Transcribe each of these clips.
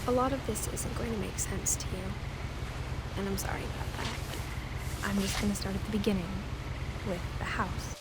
A lot of this isn't going to make sense to you, and I'm sorry about that. I'm just going to start at the beginning, with the house.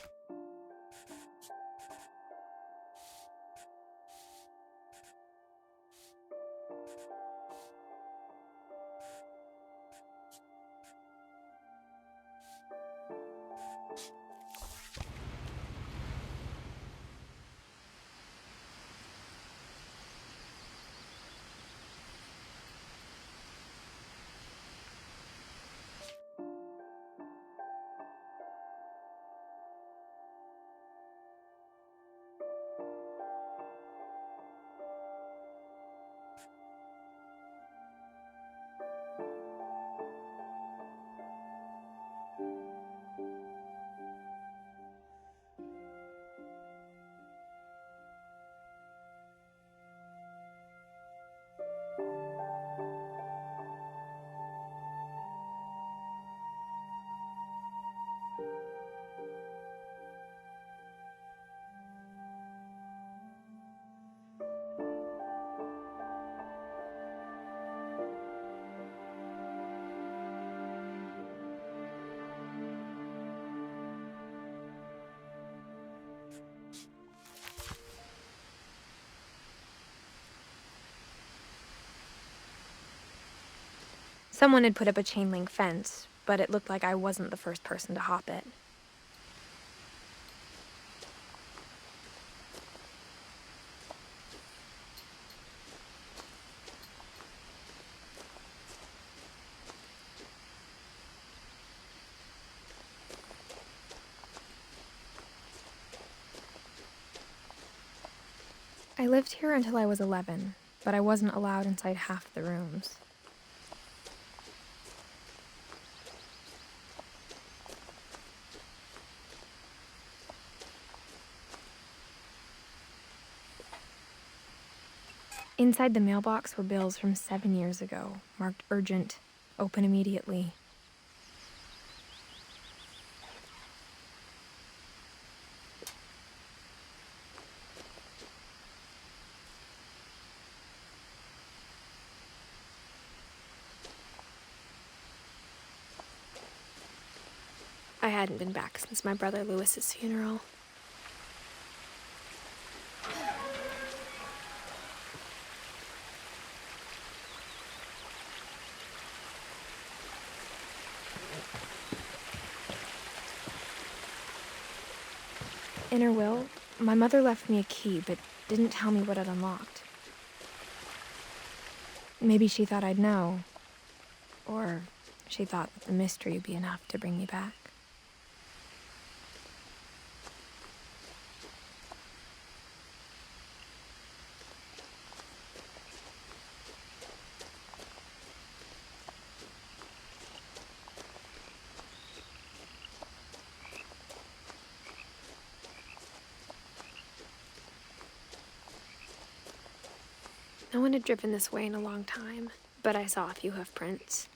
Someone had put up a chain-link fence, but it looked like I wasn't the first person to hop it. I lived here until I was 11, but I wasn't allowed inside half the rooms. Inside the mailbox were bills from 7 years ago, marked urgent, open immediately. I hadn't been back since my brother Lewis's funeral. In her will, my mother left me a key, but didn't tell me what it unlocked. Maybe she thought I'd know, or she thought that the mystery would be enough to bring me back. No one had driven this way in a long time, but I saw a few hoof prints.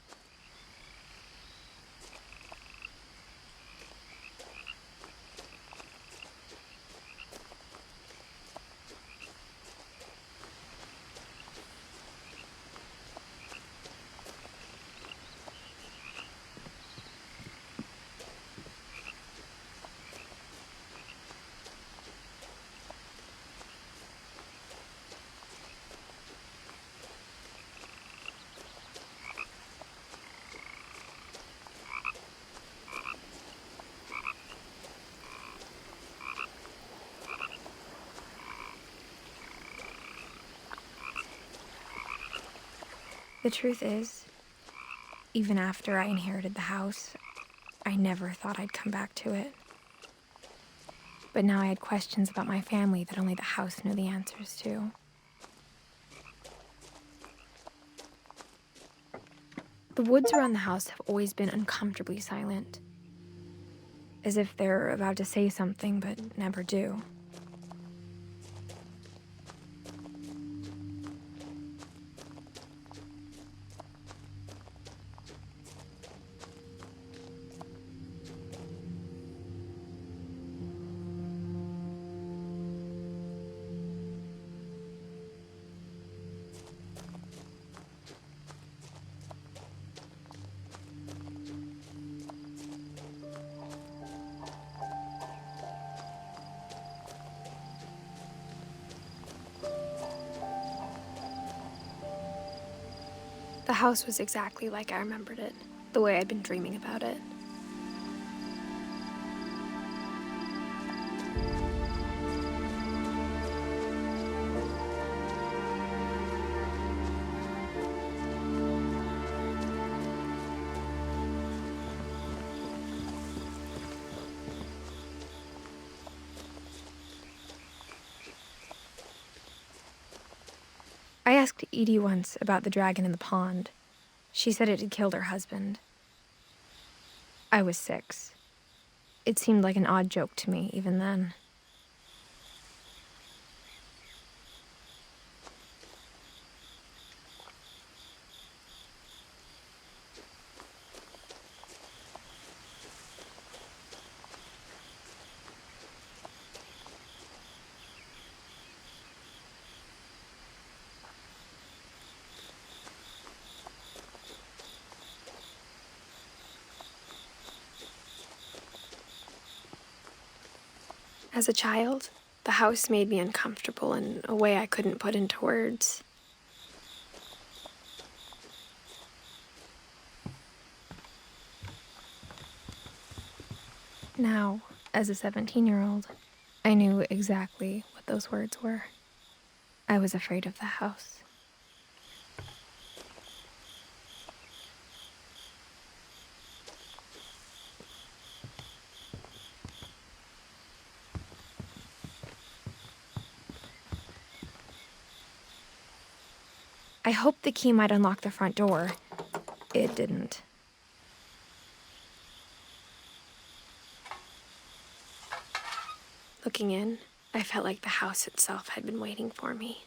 The truth is, even after I inherited the house, I never thought I'd come back to it. But now I had questions about my family that only the house knew the answers to. The woods around the house have always been uncomfortably silent, as if they're about to say something but never do. The house was exactly like I remembered it, the way I'd been dreaming about it. I asked Edie once about the dragon in the pond. She said it had killed her husband. I was 6. It seemed like an odd joke to me even then. As a child, the house made me uncomfortable in a way I couldn't put into words. Now, as a 17-year-old, I knew exactly what those words were. I was afraid of the house. I hoped the key might unlock the front door. It didn't. Looking in, I felt like the house itself had been waiting for me.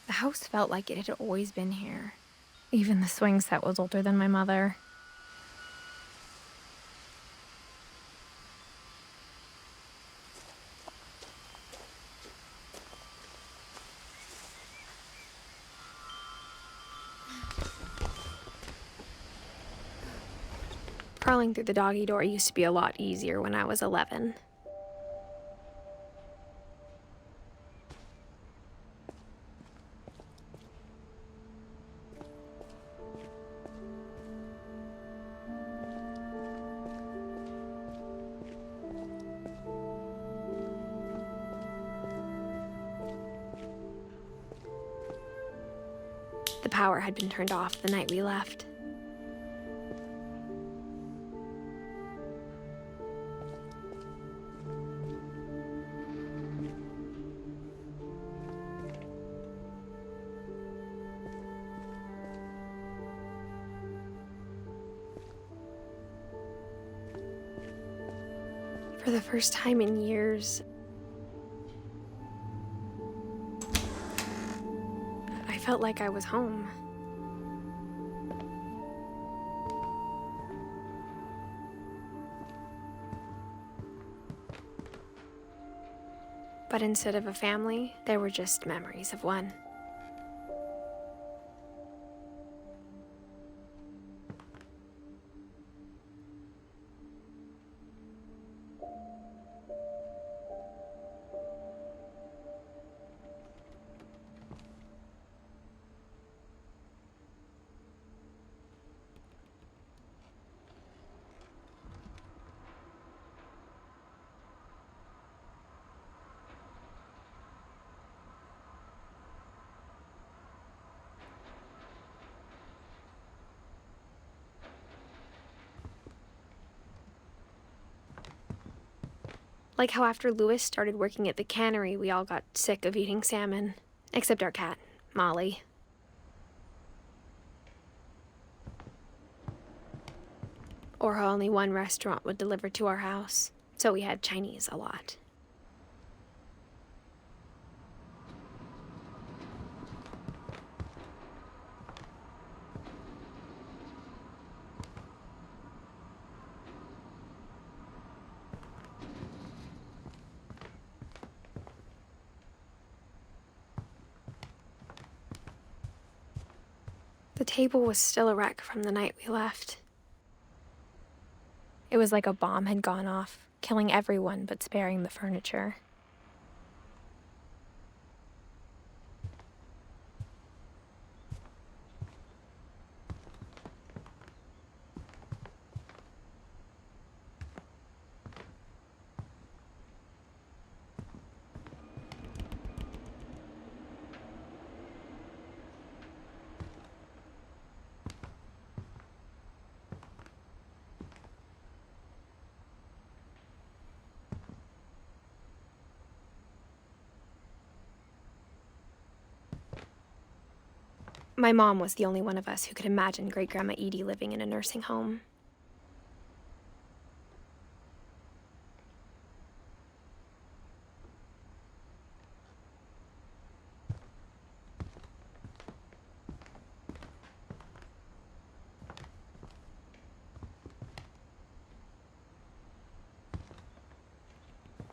The house felt like it had always been here. Even the swing set was older than my mother. Crawling through the doggy door used to be a lot easier when I was 11. The power had been turned off the night we left. For the first time in years, I felt like I was home. But instead of a family, there were just memories of one. Like how after Lewis started working at the cannery, we all got sick of eating salmon. Except our cat, Molly. Or how only one restaurant would deliver to our house, so we had Chinese a lot. The table was still a wreck from the night we left. It was like a bomb had gone off, killing everyone but sparing the furniture. My mom was the only one of us who could imagine Great-Grandma Edie living in a nursing home.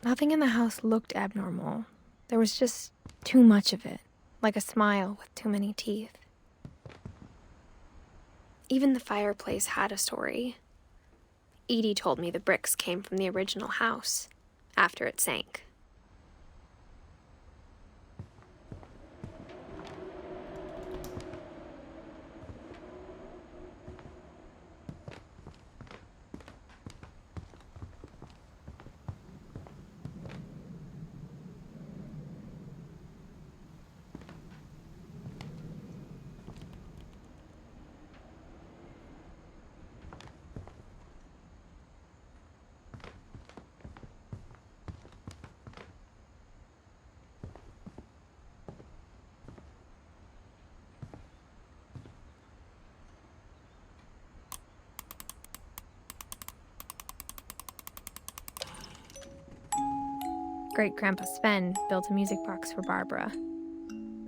Nothing in the house looked abnormal. There was just too much of it, like a smile with too many teeth. Even the fireplace had a story. Edie told me the bricks came from the original house, after it sank. Great-Grandpa Sven built a music box for Barbara,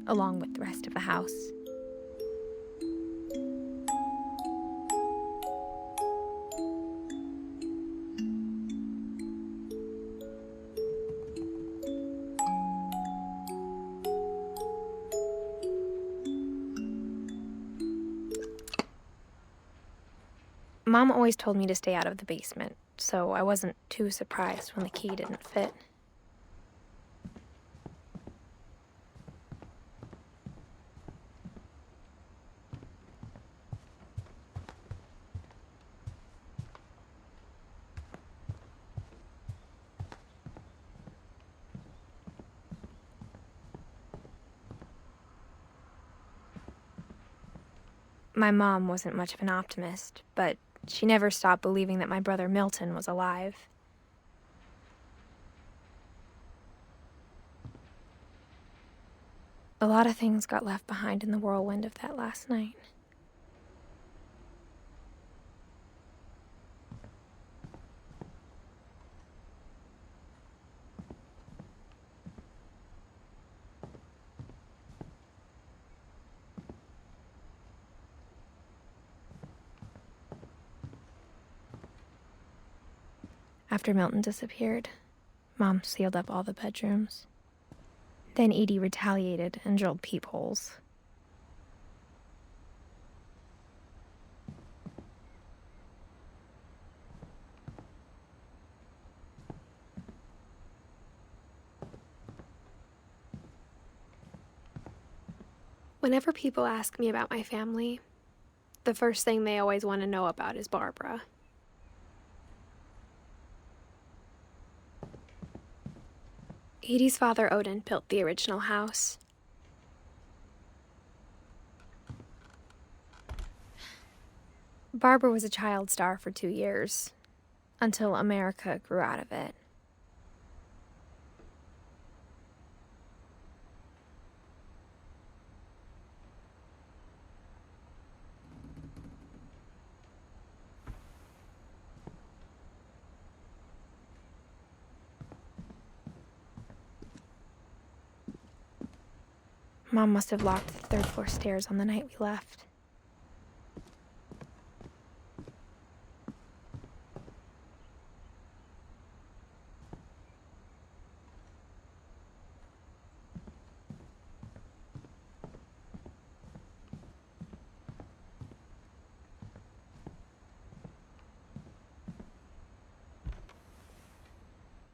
along with the rest of the house. Mom always told me to stay out of the basement, so I wasn't too surprised when the key didn't fit. My mom wasn't much of an optimist, but she never stopped believing that my brother Milton was alive. A lot of things got left behind in the whirlwind of that last night. After Milton disappeared, Mom sealed up all the bedrooms. Then Edie retaliated and drilled peepholes. Whenever people ask me about my family, the first thing they always want to know about is Barbara. Edie's father, Odin, built the original house. Barbara was a child star for 2 years, until America grew out of it. Mom must have locked the third-floor stairs on the night we left.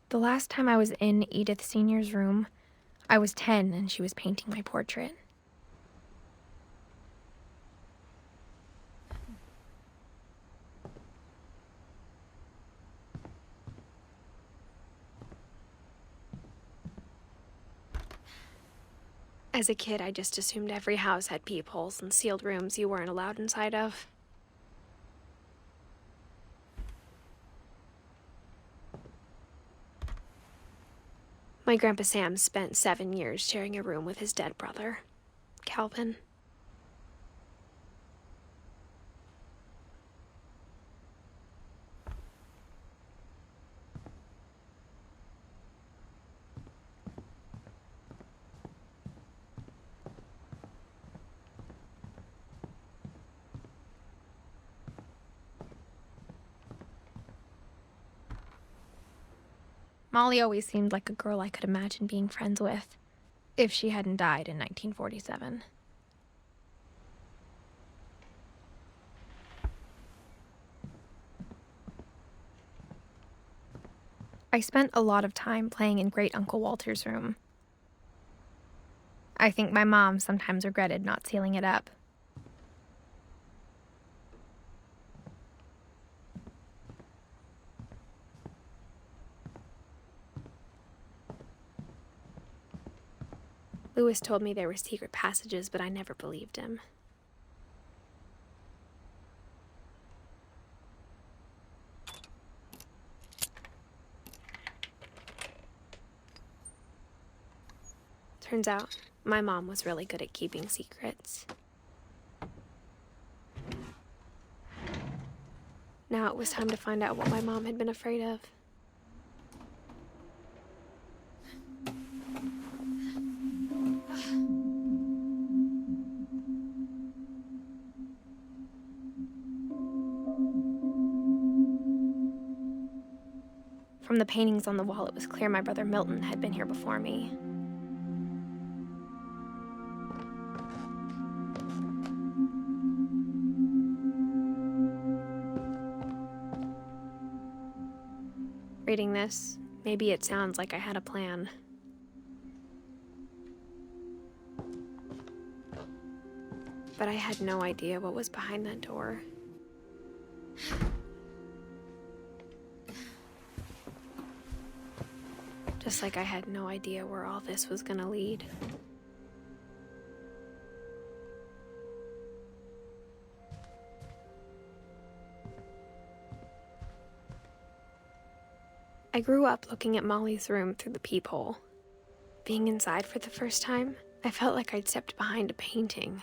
The last time I was in Edith Sr.'s room, I was 10 and she was painting my portrait. As a kid, I just assumed every house had peepholes and sealed rooms you weren't allowed inside of. My Grandpa Sam spent 7 years sharing a room with his dead brother, Calvin. Molly always seemed like a girl I could imagine being friends with, if she hadn't died in 1947. I spent a lot of time playing in Great Uncle Walter's room. I think my mom sometimes regretted not sealing it up. Lewis told me there were secret passages, but I never believed him. Turns out, my mom was really good at keeping secrets. Now it was time to find out what my mom had been afraid of. From the paintings on the wall, it was clear my brother Milton had been here before me. Reading this, maybe it sounds like I had a plan. But I had no idea what was behind that door. Just like I had no idea where all this was gonna lead. I grew up looking at Molly's room through the peephole. Being inside for the first time, I felt like I'd stepped behind a painting.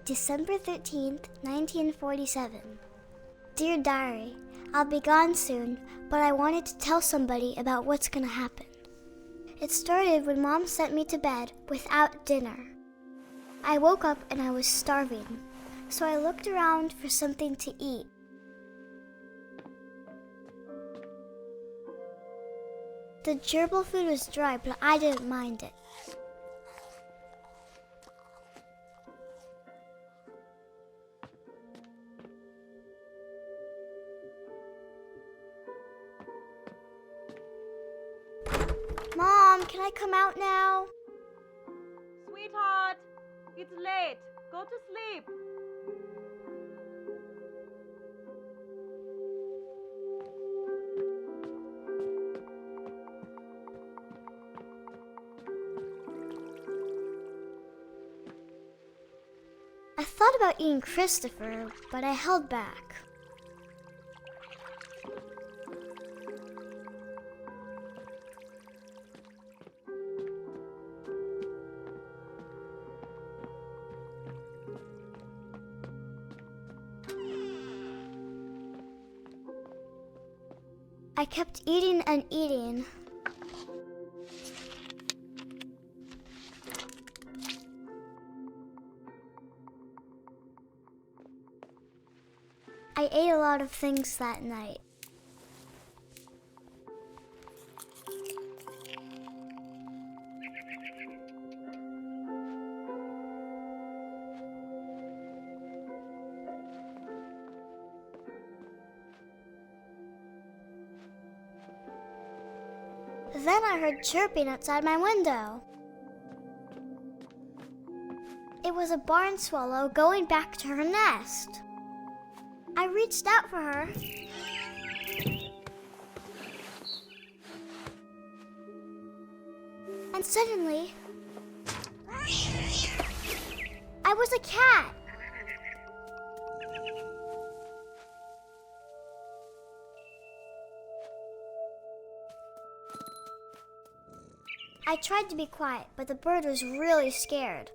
December 13th, 1947. Dear Diary, I'll be gone soon, but I wanted to tell somebody about what's gonna happen. It started when Mom sent me to bed without dinner. I woke up and I was starving, so I looked around for something to eat. The gerbil food was dry, but I didn't mind it. Mom, can I come out now? Sweetheart, it's late. Go to sleep. I thought about eating Christopher, but I held back. I kept eating and eating. I ate a lot of things that night. Then I heard chirping outside my window. It was a barn swallow going back to her nest. I reached out for her. And suddenly, I was a cat. I tried to be quiet, but the bird was really scared.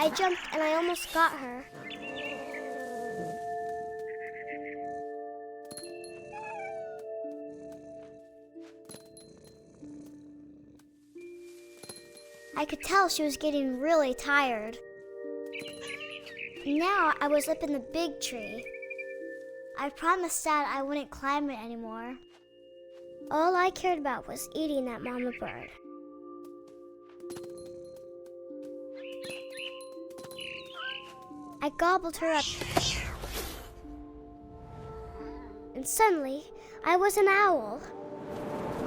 I jumped and I almost got her. I could tell she was getting really tired. Now I was up in the big tree. I promised Dad I wouldn't climb it anymore. All I cared about was eating that mama bird. I gobbled her up. And suddenly, I was an owl.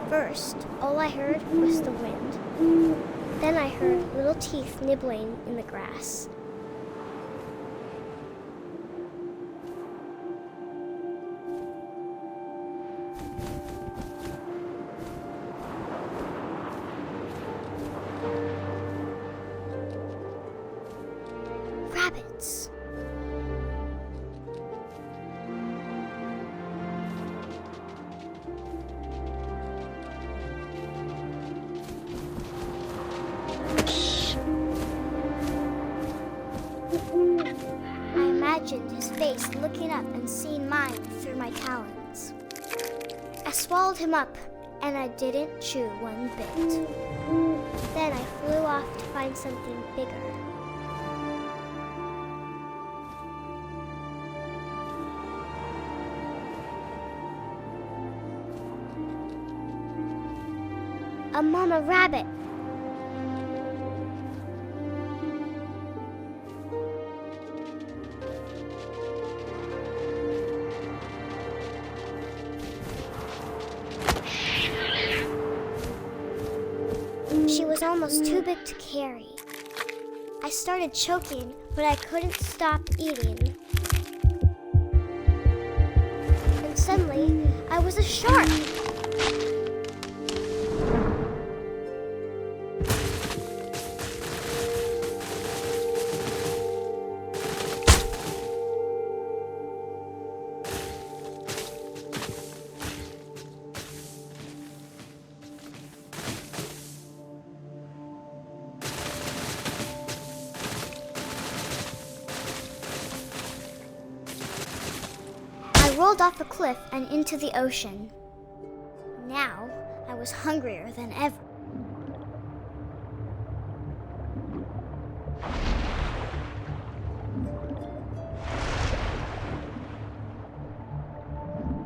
First, all I heard was the wind. Then I heard little teeth nibbling in the grass. Rabbits. I imagined his face looking up and seeing mine through my talons. I swallowed him up and I didn't chew one bit. Then I flew off to find something bigger. A mama rabbit. She was almost too big to carry. I started choking, but I couldn't stop eating. And suddenly, I was a shark. I rolled off a cliff and into the ocean. Now, I was hungrier than ever.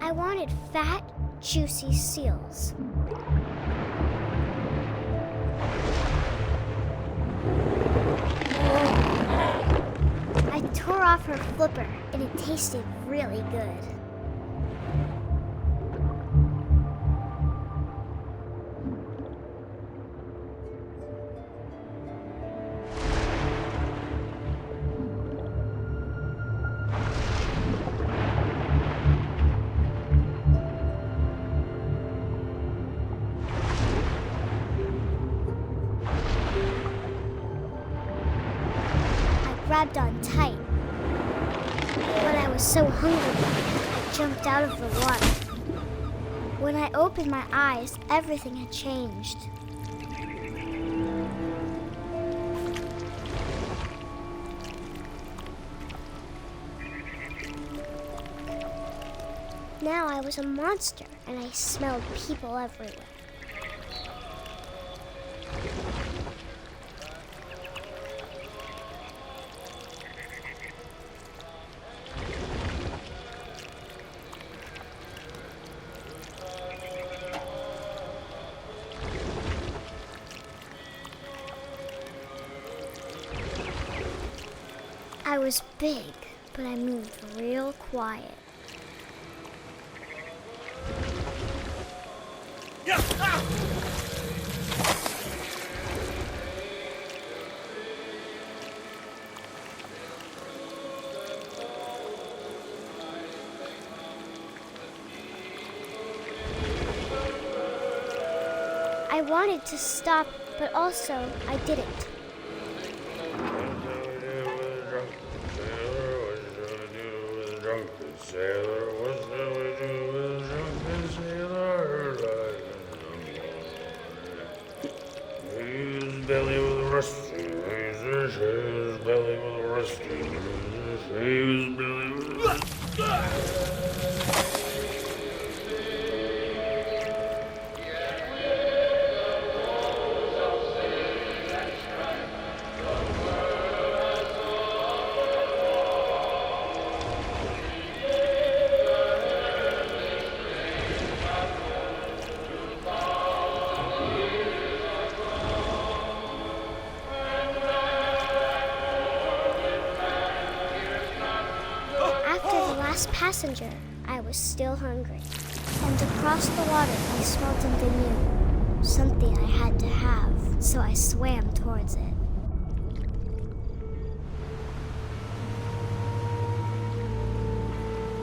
I wanted fat, juicy seals. I tore off her flipper, and it tasted really good. Grabbed on tight, but I was so hungry, I jumped out of the water. When I opened my eyes, everything had changed. Now I was a monster, and I smelled people everywhere. I was big, but I moved real quiet. I wanted to stop, but also I didn't. Belly with a rusty, his belly with a rusty, his belly with a Passenger, I was still hungry. And across the water, I smelled something new. Something I had to have, so I swam towards it.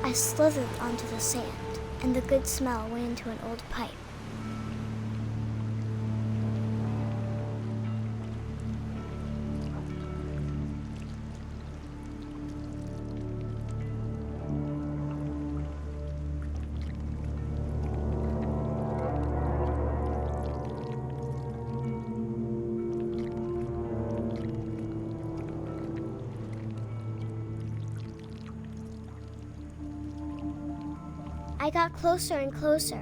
I slithered onto the sand, and the good smell went into an old pipe. I got closer and closer.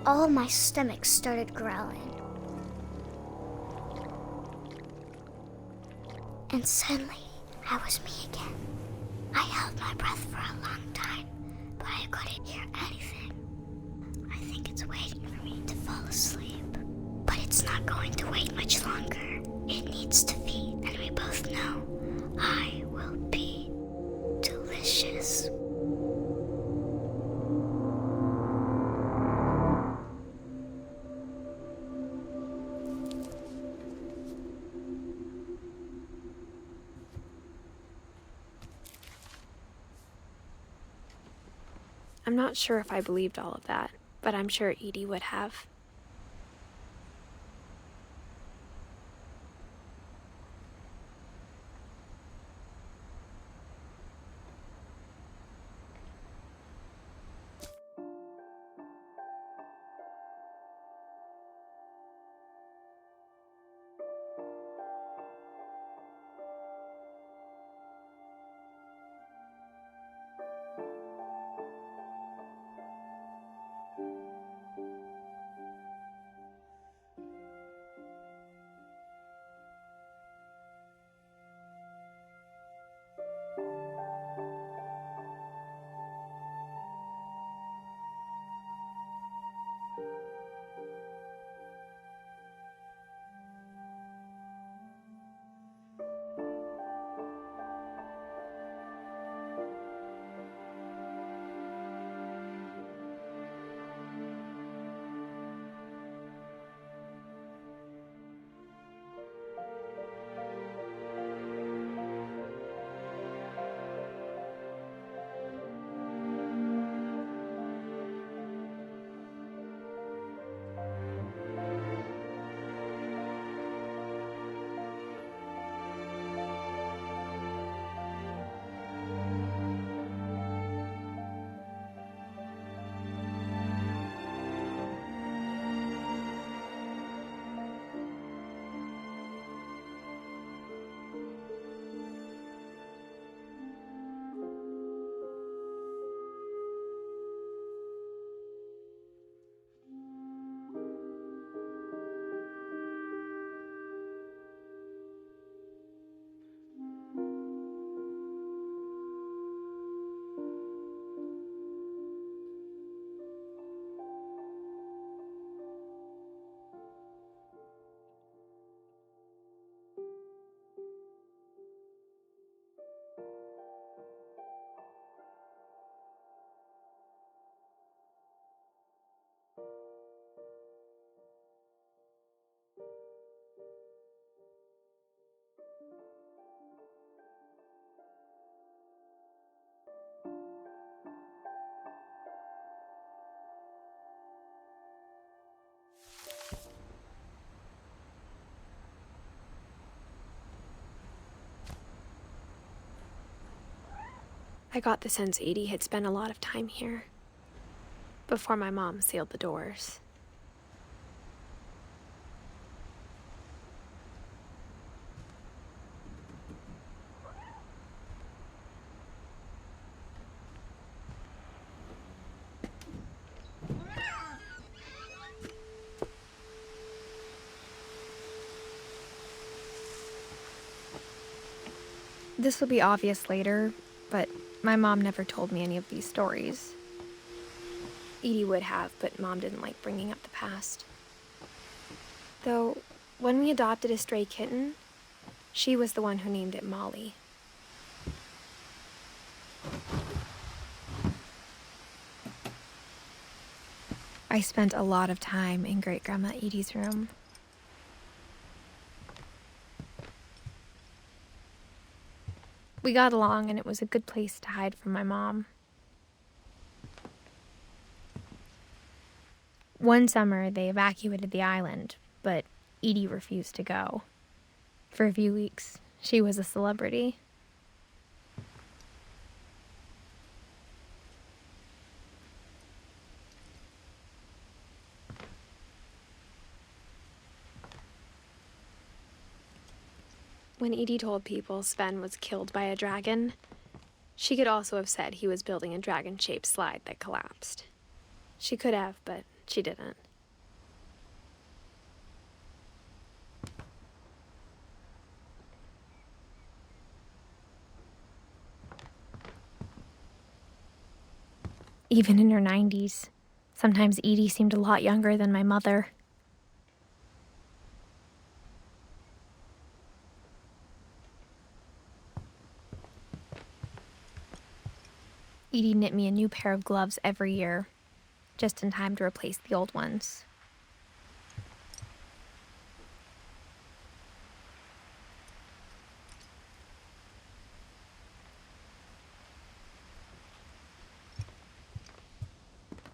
all my stomach started growling. And suddenly, I was me again. I held my breath for a long time, but I couldn't hear anything. I think it's waiting for me to fall asleep. But it's not going to wait much longer. It needs to feed, and we both know I will be delicious. I'm not sure if I believed all of that, but I'm sure Edie would have. I got the sense Edie had spent a lot of time here, before my mom sealed the doors. This will be obvious later, but my mom never told me any of these stories. Edie would have, but Mom didn't like bringing up the past. Though, when we adopted a stray kitten, she was the one who named it Molly. I spent a lot of time in Great-Grandma Edie's room. We got along, and it was a good place to hide from my mom. One summer, they evacuated the island, but Edie refused to go. For a few weeks, she was a celebrity. When Edie told people Sven was killed by a dragon, she could also have said he was building a dragon-shaped slide that collapsed. She could have, but she didn't. Even in her 90s, sometimes Edie seemed a lot younger than my mother. Edie knit me a new pair of gloves every year, just in time to replace the old ones.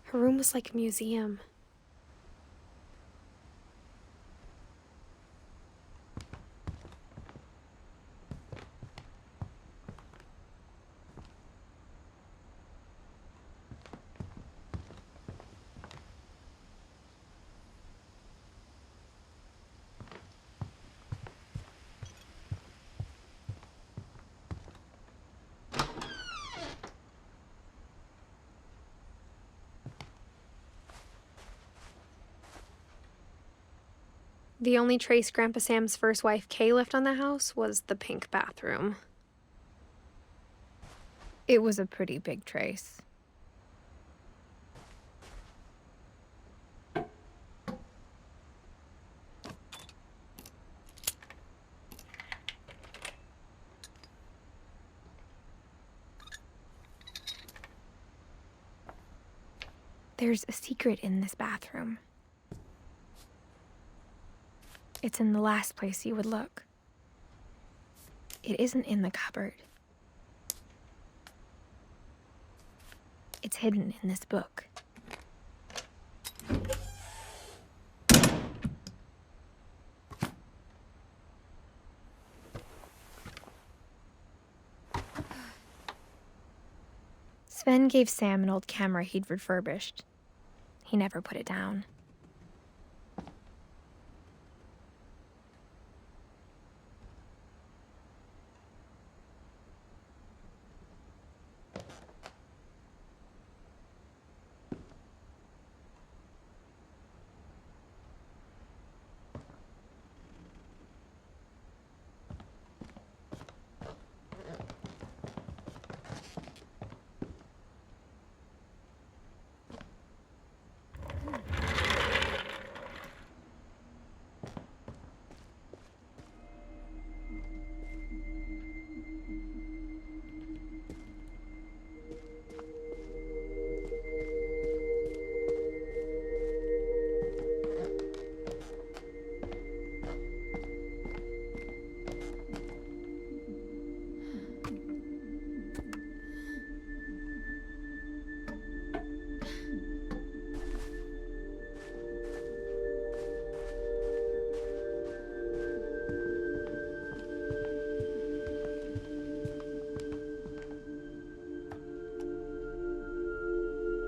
Her room was like a museum. The only trace Grandpa Sam's first wife, Kay, left on the house was the pink bathroom. It was a pretty big trace. There's a secret in this bathroom. It's in the last place you would look. It isn't in the cupboard. It's hidden in this book. Sven gave Sam an old camera he'd refurbished. He never put it down.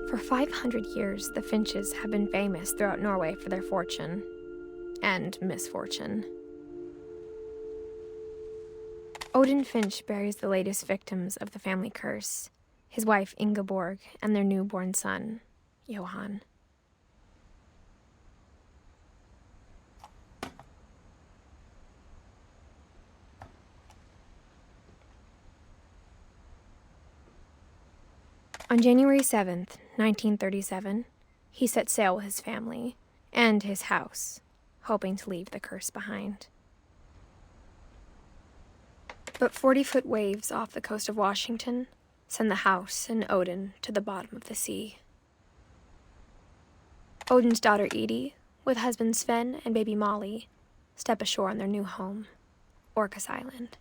For 500 years, the Finches have been famous throughout Norway for their fortune and misfortune. Odin Finch buries the latest victims of the family curse, his wife Ingeborg and their newborn son, Johan. On January 7th, 1937, he set sail with his family and his house, hoping to leave the curse behind. But 40-foot waves off the coast of Washington send the house and Odin to the bottom of the sea. Odin's daughter Edie, with husband Sven and baby Molly, step ashore on their new home, Orcas Island.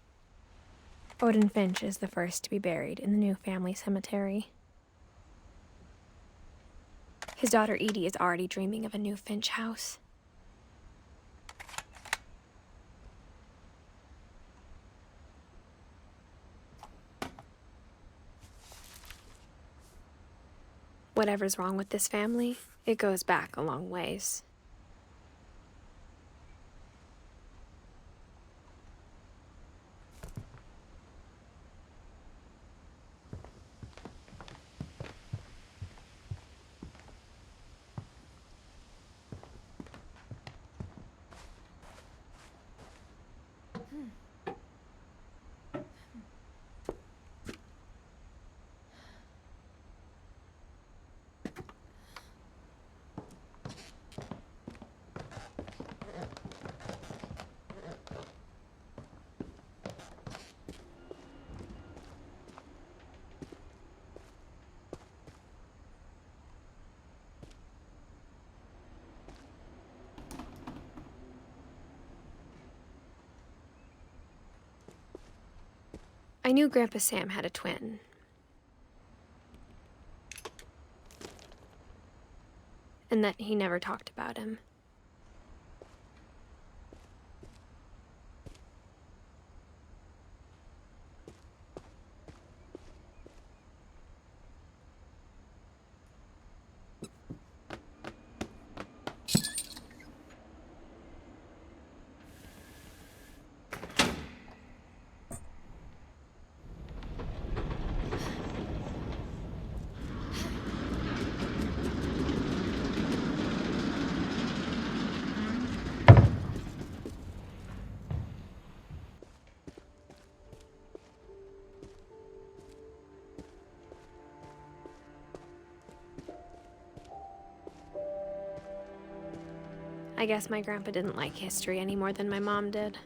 Odin Finch is the first to be buried in the new family cemetery. His daughter Edie is already dreaming of a new Finch house. Whatever's wrong with this family, it goes back a long ways. I knew Grandpa Sam had a twin. And that he never talked about him. I guess my grandpa didn't like history any more than my mom did.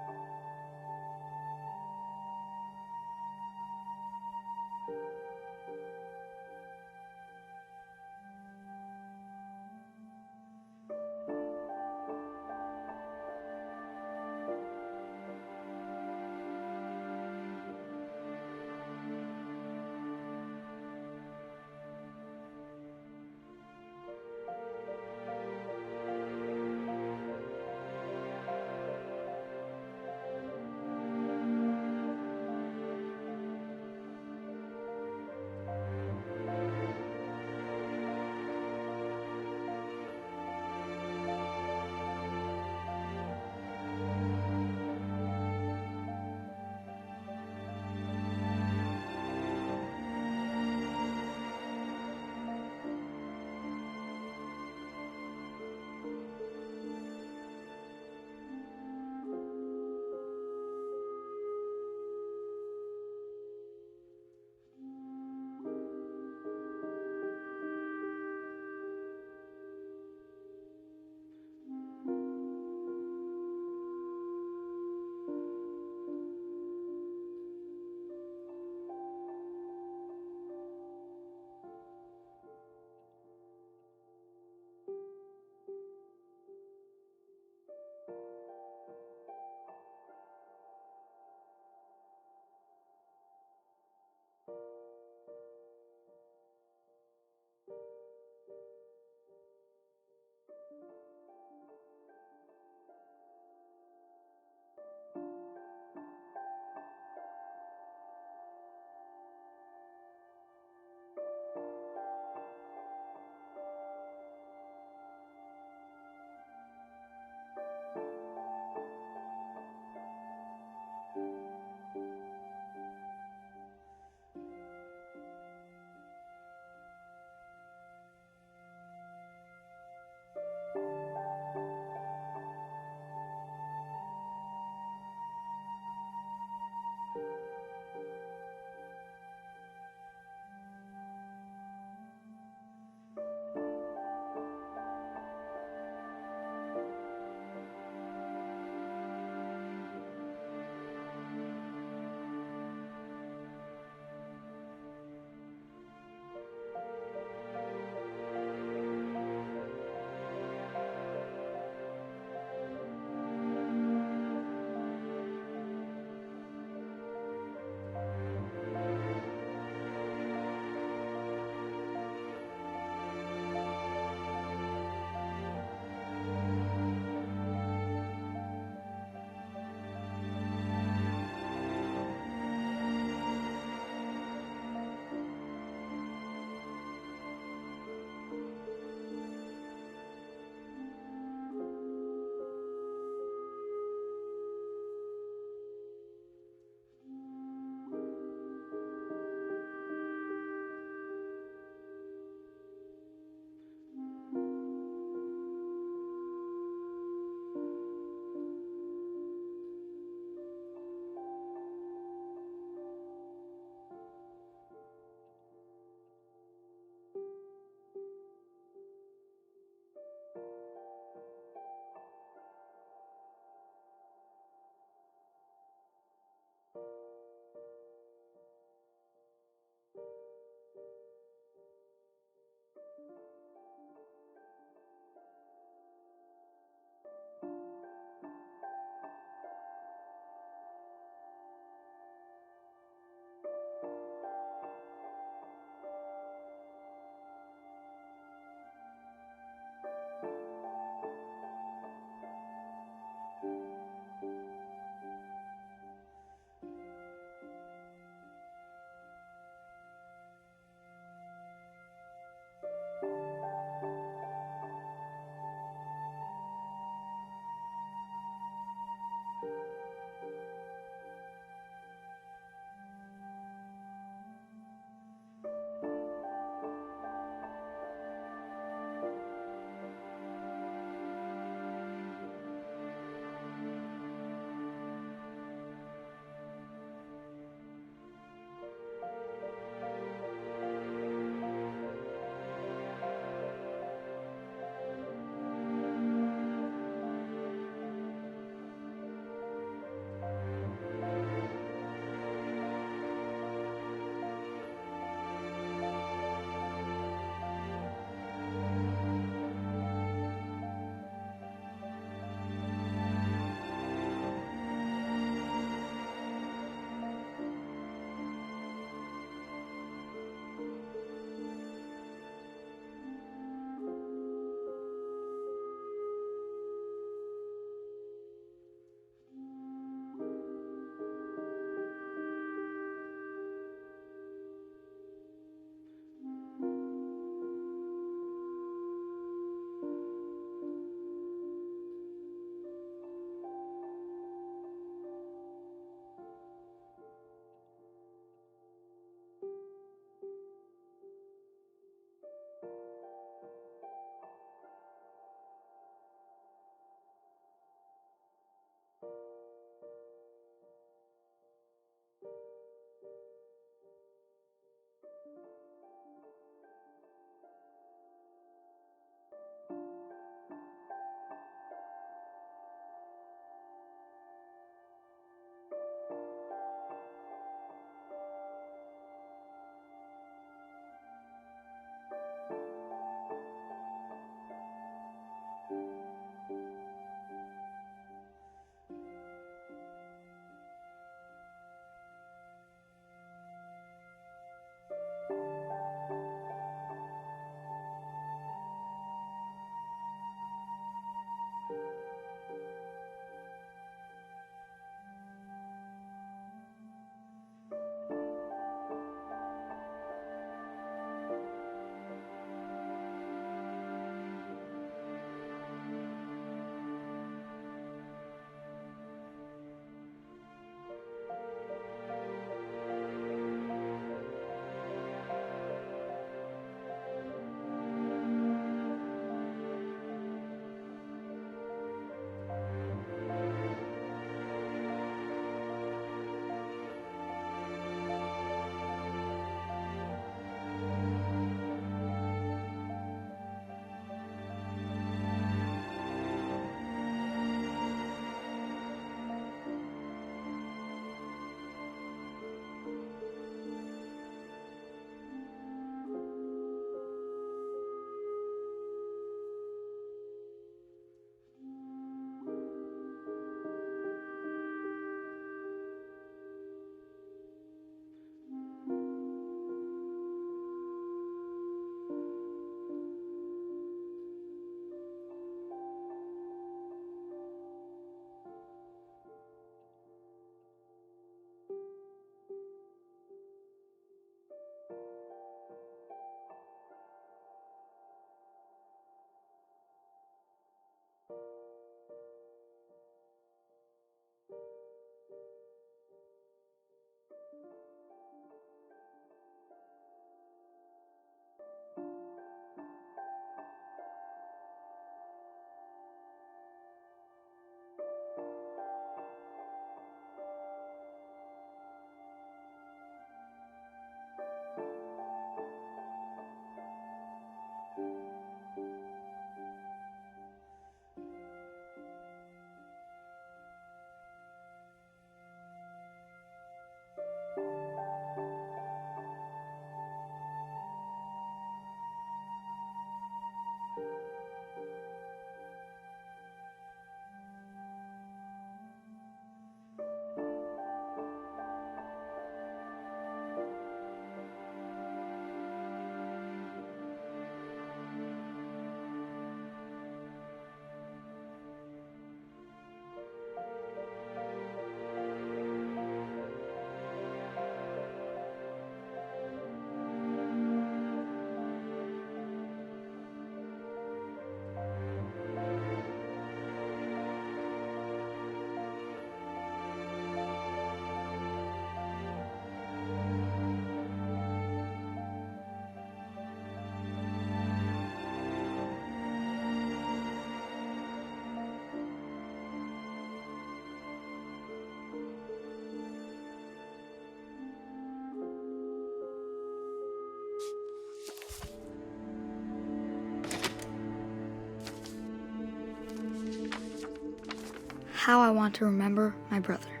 How I Want to Remember My Brother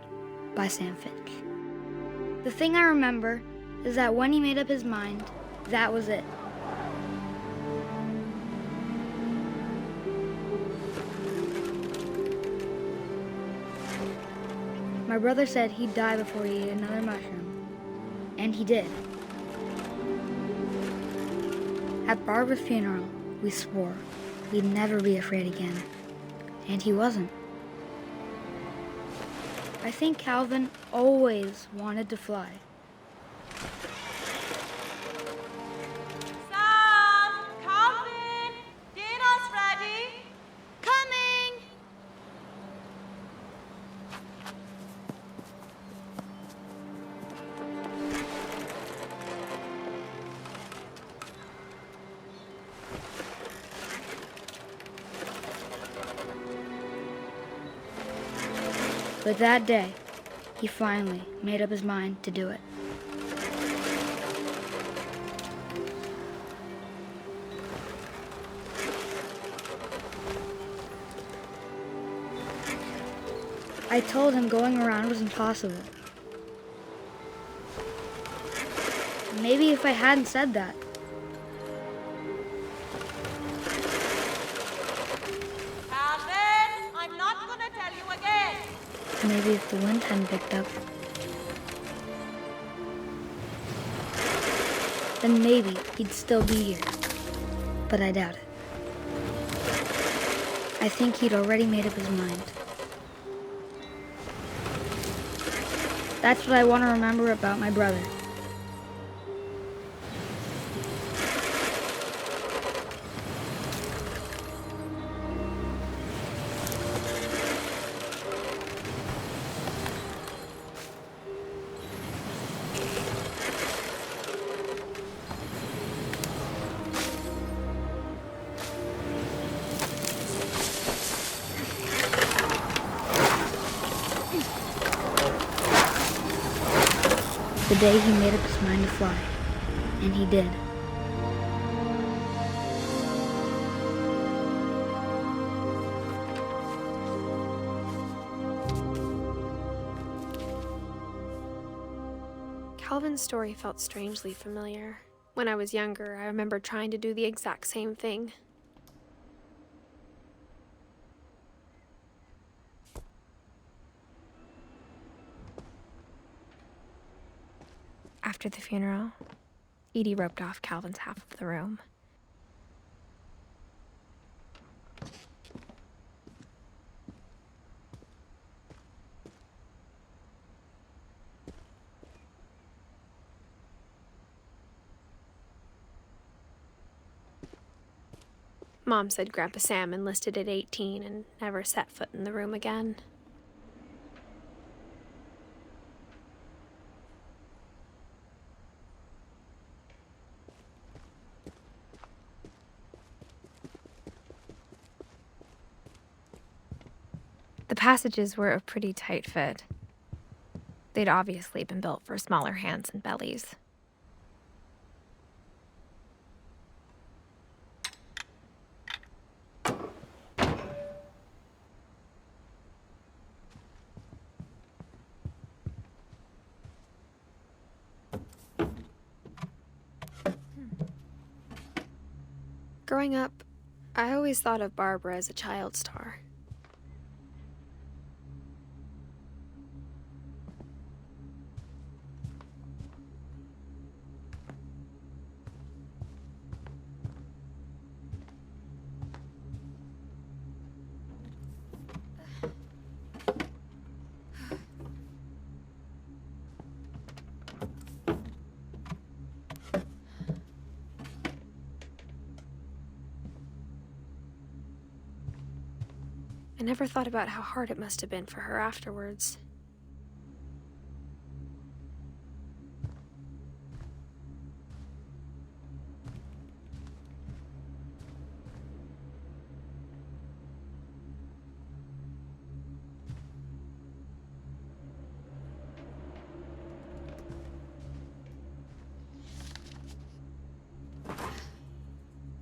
by Sam Finch. The thing I remember is that when he made up his mind, that was it. My brother said he'd die before he ate another mushroom, and he did. At Barbara's funeral, we swore we'd never be afraid again, and he wasn't. I think Calvin always wanted to fly. Sam! Calvin! Dinner's ready! Coming! But that day, he finally made up his mind to do it. I told him going around was impossible. Maybe if I hadn't said that, Calvin! I'm not gonna tell you again! maybe if the wind hadn't picked up, then maybe he'd still be here. But I doubt it. I think he'd already made up his mind. That's what I want to remember about my brother. The day he made up his mind to fly, and he did. Calvin's story felt strangely familiar. When I was younger, I remember trying to do the exact same thing. After the funeral, Edie roped off Calvin's half of the room. Mom said Grandpa Sam enlisted at 18 and never set foot in the room again. The passages were a pretty tight fit. They'd obviously been built for smaller hands and bellies. Growing up, I always thought of Barbara as a child star. I never thought about how hard it must have been for her afterwards.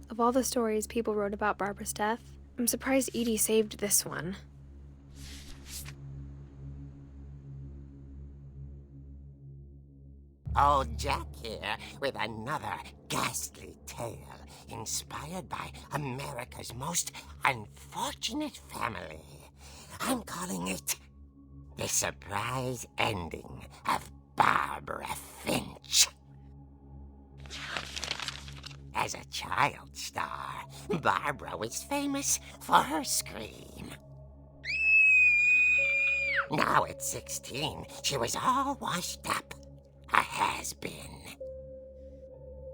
Of all the stories people wrote about Barbara's death, I'm surprised Edie saved this one. old Jack here with another ghastly tale inspired by America's most unfortunate family. I'm calling it The Surprise Ending of Barbara Finch. As a child star, Barbara was famous for her scream. Now at 16, she was all washed up, a has-been.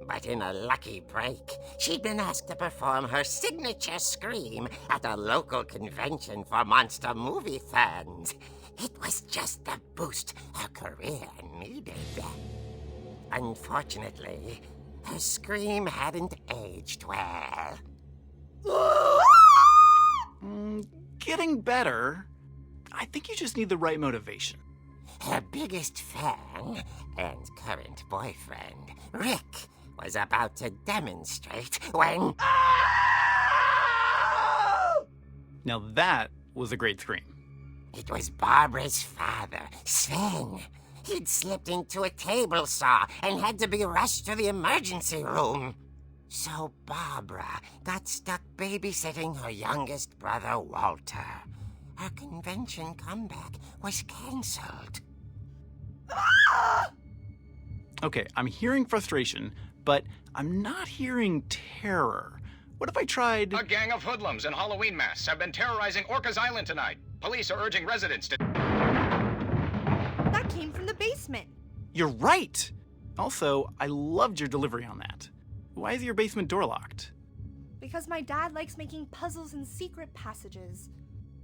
But in a lucky break, she'd been asked to perform her signature scream at a local convention for monster movie fans. It was just the boost her career needed. Unfortunately, her scream hadn't aged well. Getting better. I think you just need the right motivation. Her biggest fan and current boyfriend, Rick, was about to demonstrate when... Now that was a great scream. It was Barbara's father, Sven. He'd slipped into a table saw and had to be rushed to the emergency room. So Barbara got stuck babysitting her youngest brother, Walter. Her convention comeback was cancelled. Okay, I'm hearing frustration, but I'm not hearing terror. What if I tried... A gang of hoodlums in Halloween masks have been terrorizing Orcas Island tonight. Police are urging residents to... That came from the basement. You're right! Also, I loved your delivery on that. Why is your basement door locked? Because my dad likes making puzzles and secret passages.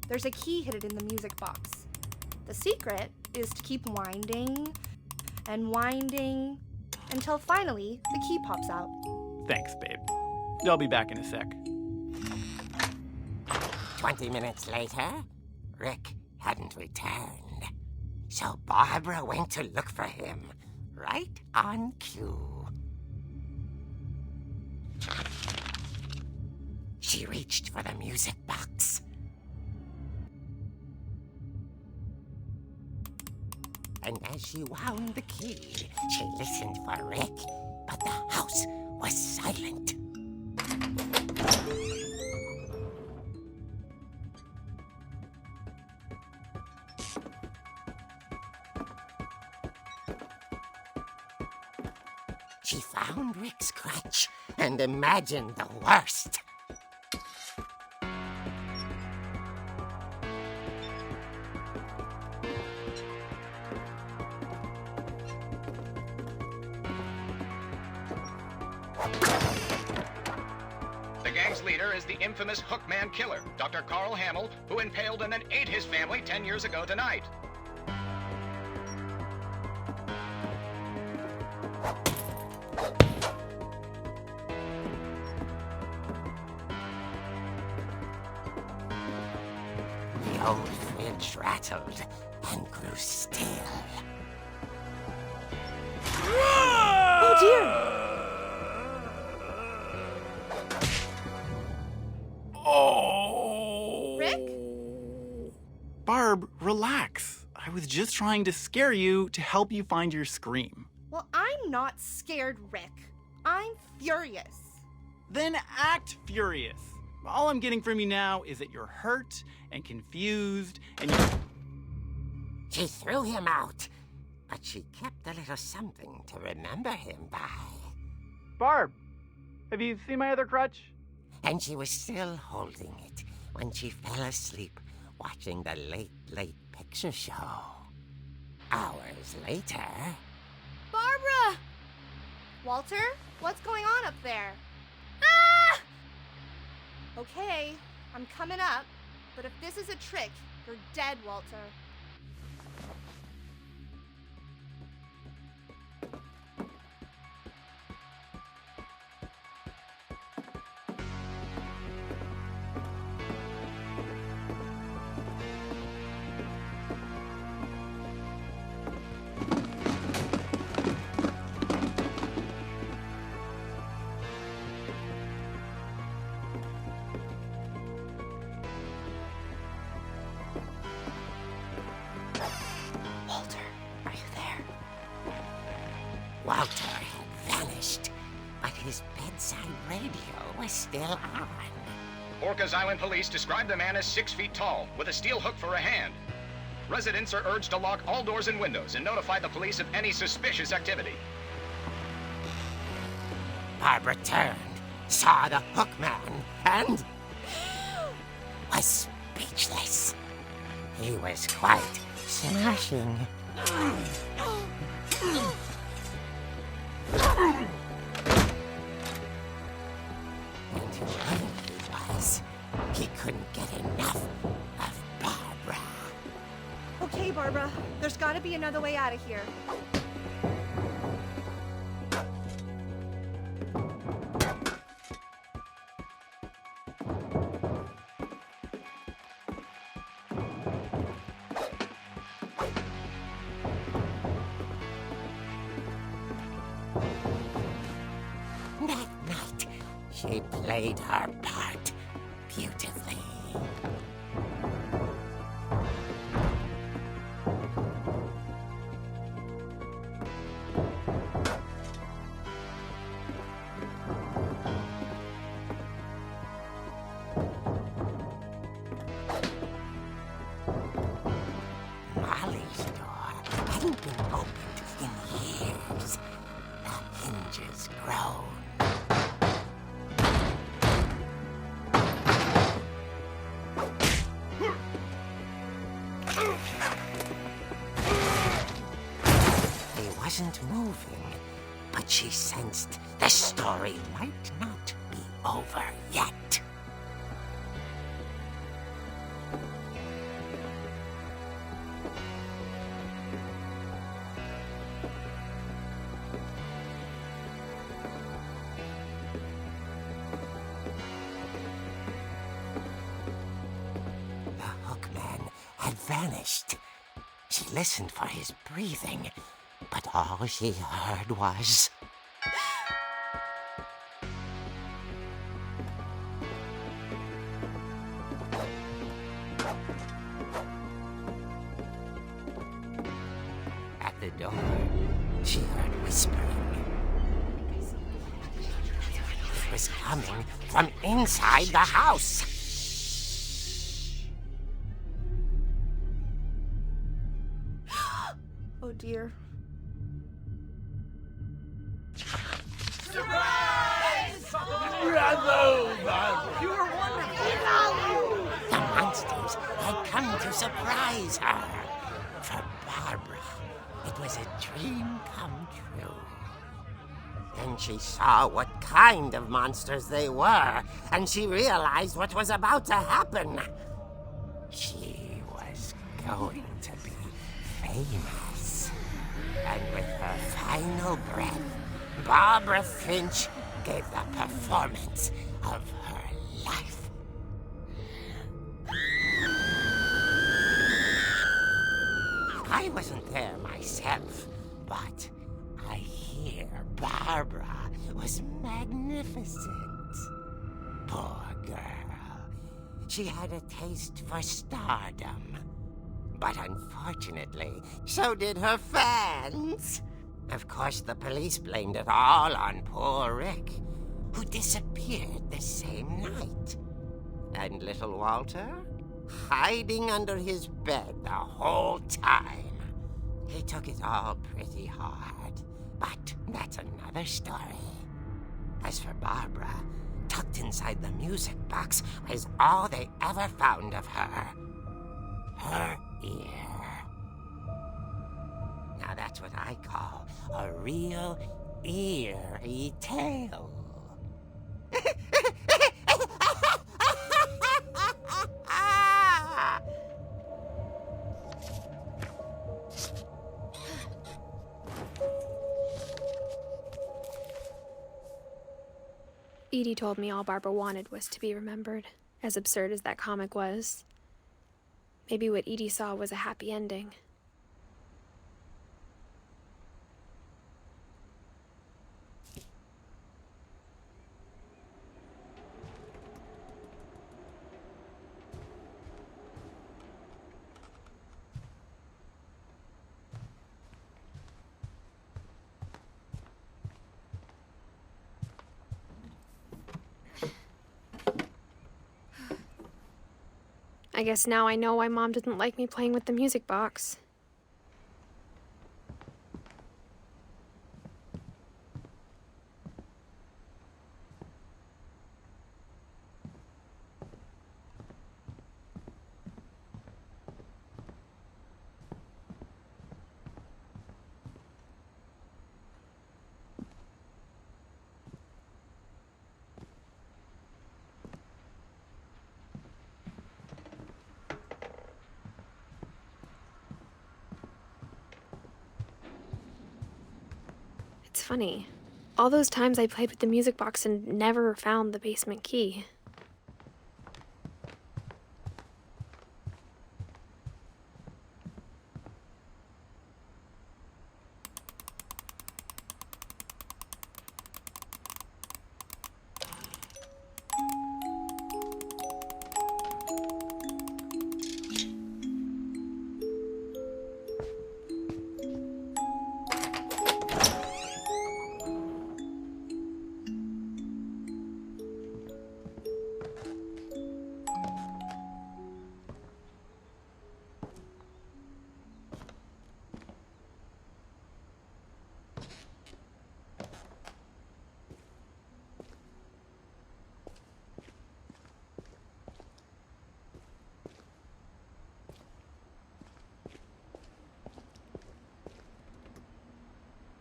There's a key hidden in the music box. The secret is to keep winding and winding until finally the key pops out. Thanks, babe. I'll be back in a sec. 20 minutes later, Rick hadn't returned. So Barbara went to look for him, right on cue. She reached for the music box. And as she wound the key, she listened for Rick, but the house was silent. She found Rick's crutch and imagined the worst. The gang's leader is the infamous Hookman Killer, Dr. Carl Hamill, who impaled and then ate his family 10 years ago tonight. The old fridge rattled and grew still. Oh dear! Oh! Rick? Barb, relax. I was just trying to scare you to help you find your scream. Well, I'm not scared, Rick. I'm furious. Then act furious. All I'm getting from you now is that you're hurt and confused and you... She threw him out, but she kept a little something to remember him by. Barb, have you seen my other crutch? And she was still holding it when she fell asleep watching the late picture show. Hours later... Barbara! Walter, what's going on up there? Ah! Okay, I'm coming up, but if this is a trick, you're dead, Walter. his bedside radio was still on. Orcas Island police describe the man as 6 feet tall, with a steel hook for a hand. Residents are urged to lock all doors and windows and notify the police of any suspicious activity. Barbara turned, saw the hook man, and was speechless. He was quite smashing. And whoever he was, he couldn't get enough of Barbara. Okay, Barbara, there's gotta be another way out of here. That night, she played her part beautifully. Molly's door hadn't been opened in years. The hinges groaned. He wasn't moving, but she sensed the story might not be over yet. The hookman had vanished. She listened for his breathing, but all she heard was... At the door, she heard whispering. It was coming from inside the house. Oh dear. The monsters had come to surprise her. For Barbara, it was a dream come true. Then she saw what kind of monsters they were, and she realized what was about to happen. She was going to be famous. And with her final breath, Barbara Finch gave the performance of her life. I wasn't there myself, but I hear Barbara was magnificent. Poor girl. She had a taste for stardom. But unfortunately, so did her fans. Of course, the police blamed it all on poor Rick, who disappeared the same night. And little Walter, hiding under his bed the whole time. He took it all pretty hard, but that's another story. As for Barbara, tucked inside the music box was all they ever found of her. Her ear. Now that's what I call a real eerie tale. Edie told me all Barbara wanted was to be remembered, as absurd as that comic was. Maybe what Edie saw was a happy ending. I guess now I know why Mom didn't like me playing with the music box. It's funny. All those times I played with the music box and never found the basement key.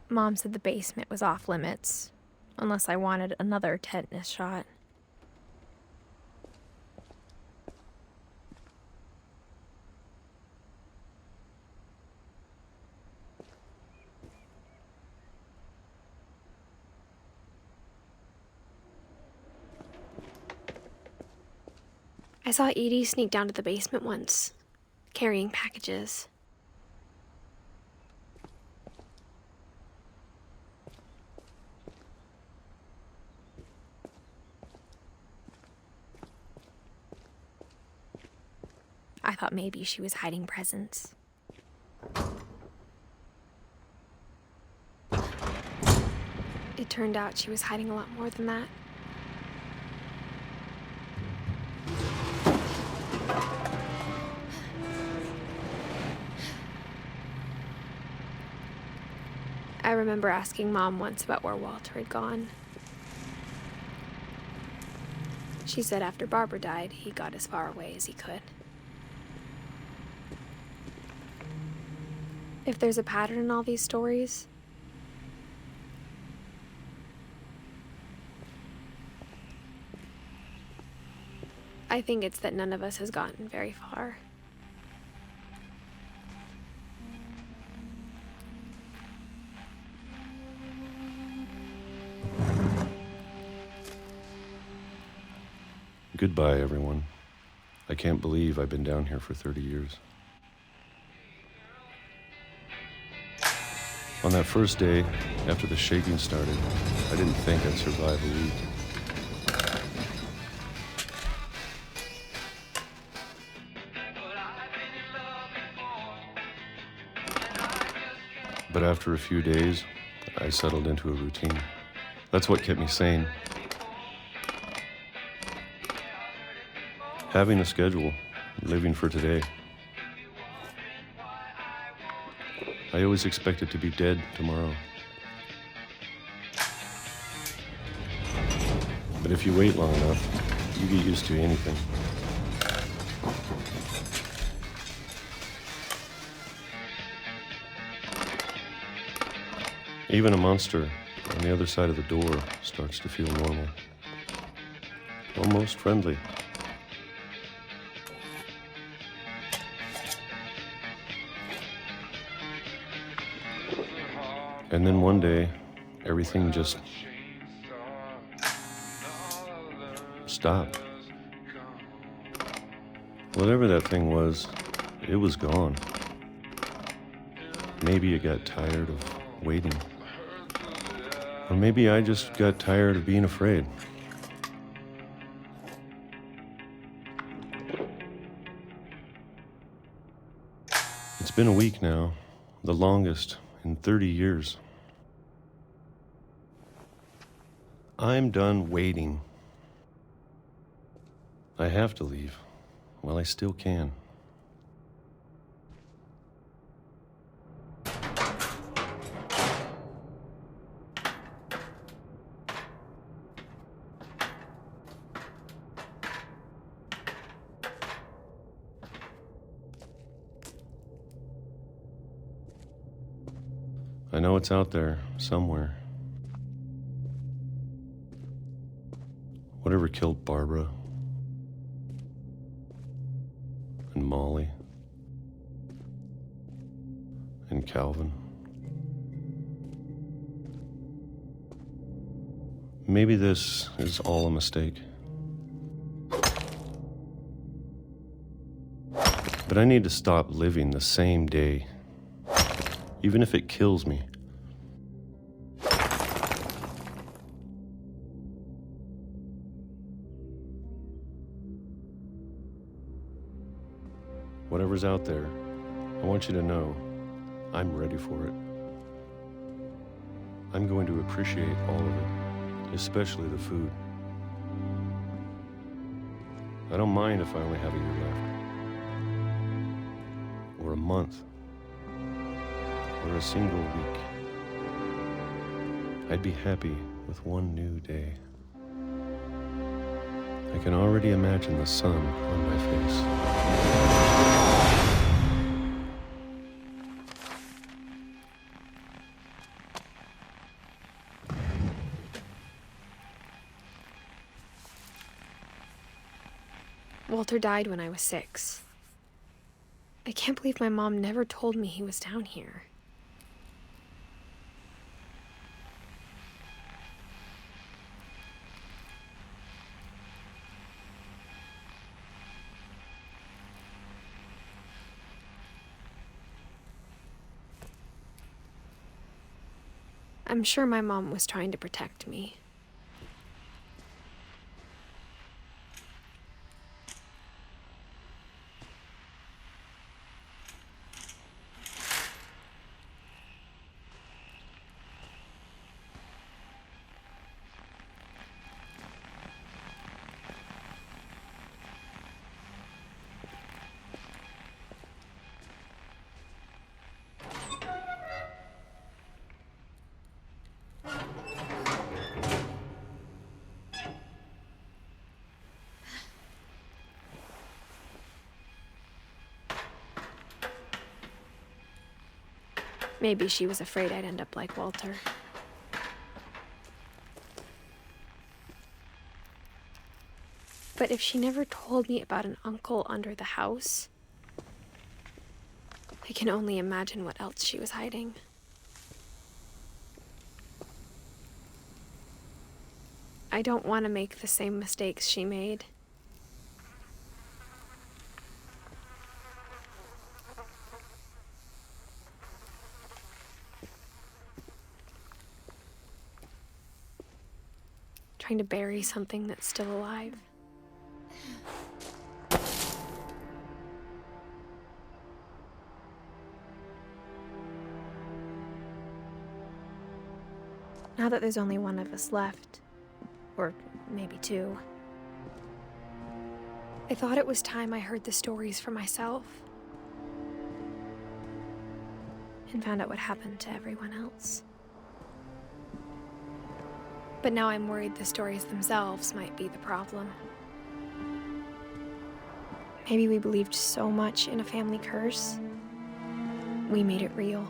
Mom said the basement was off limits, unless I wanted another tetanus shot. I saw Edie sneak down to the basement once, carrying packages. I thought maybe she was hiding presents. It turned out she was hiding a lot more than that. I remember asking Mom once about where Walter had gone. She said after Barbara died, he got as far away as he could. If there's a pattern in all these stories, I think it's that none of us has gotten very far. Goodbye, everyone. I can't believe I've been down here for 30 years. On that first day, after the shaking started, I didn't think I'd survive a week. But after a few days, I settled into a routine. That's what kept me sane. Having a schedule, living for today. I always expected to be dead tomorrow. But if you wait long enough, you get used to anything. Even a monster on the other side of the door starts to feel normal. Almost friendly. And then one day, everything just stopped. Whatever that thing was, it was gone. Maybe it got tired of waiting. Or maybe I just got tired of being afraid. It's been a week now, the longest in 30 years. I'm done waiting. I have to leave. while I still can. I know it's out there, somewhere. Whatever killed Barbara and Molly and Calvin. Maybe this is all a mistake. But I need to stop living the same day, even if it kills me. Whatever's out there, I want you to know I'm ready for it. I'm going to appreciate all of it, especially the food. I don't mind if I only have a year left, or a month, or a single week. I'd be happy with one new day. I can already imagine the sun on my face. Walter died when I was 6. I can't believe my mom never told me he was down here. I'm sure my mom was trying to protect me. Maybe she was afraid I'd end up like Walter. But if she never told me about an uncle under the house, I can only imagine what else she was hiding. I don't want to make the same mistakes she made. Trying to bury something that's still alive. Now that there's only one of us left, or maybe 2, I thought it was time I heard the stories for myself and found out what happened to everyone else. But now I'm worried the stories themselves might be the problem. Maybe we believed so much in a family curse, we made it real.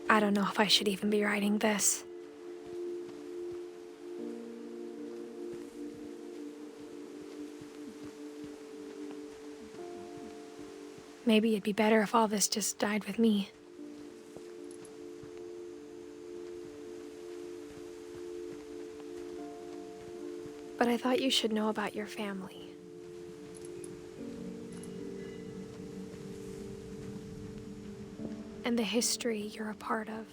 I don't know if I should even be writing this. Maybe it'd be better if all this just died with me. But I thought you should know about your family. and the history you're a part of.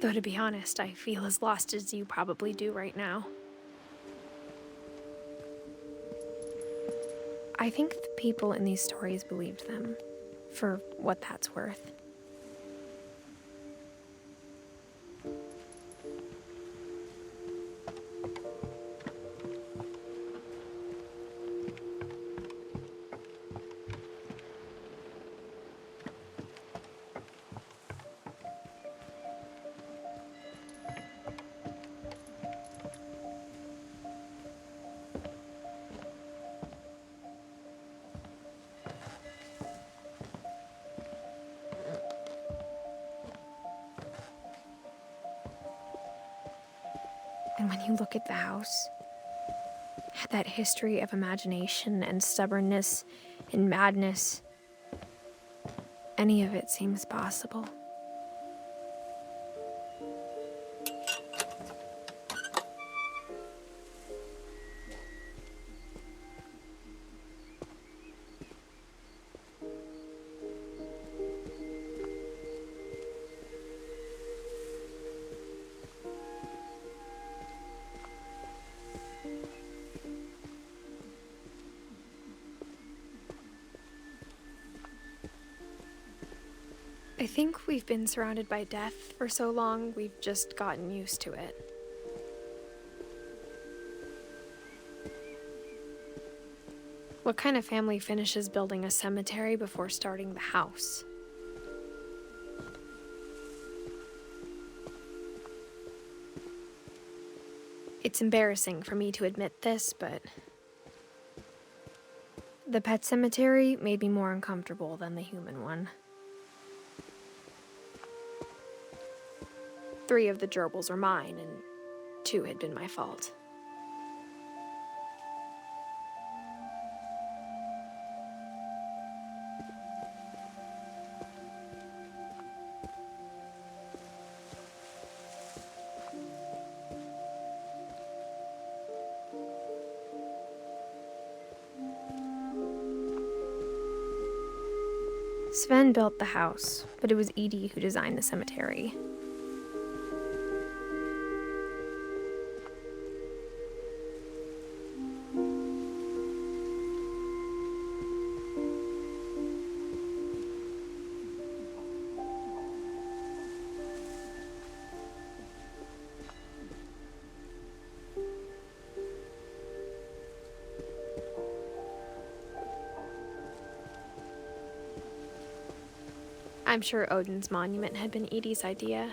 Though to be honest, I feel as lost as you probably do right now. I think the people in these stories believed them, for what that's worth. And when you look at the house, that history of imagination and stubbornness and madness, any of it seems possible. I think we've been surrounded by death for so long, we've just gotten used to it. What kind of family finishes building a cemetery before starting the house? It's embarrassing for me to admit this, but the pet cemetery made me more uncomfortable than the human one. 3 of the gerbils are mine, and 2 had been my fault. Sven built the house, but it was Edie who designed the cemetery. I'm sure Odin's monument had been Edie's idea.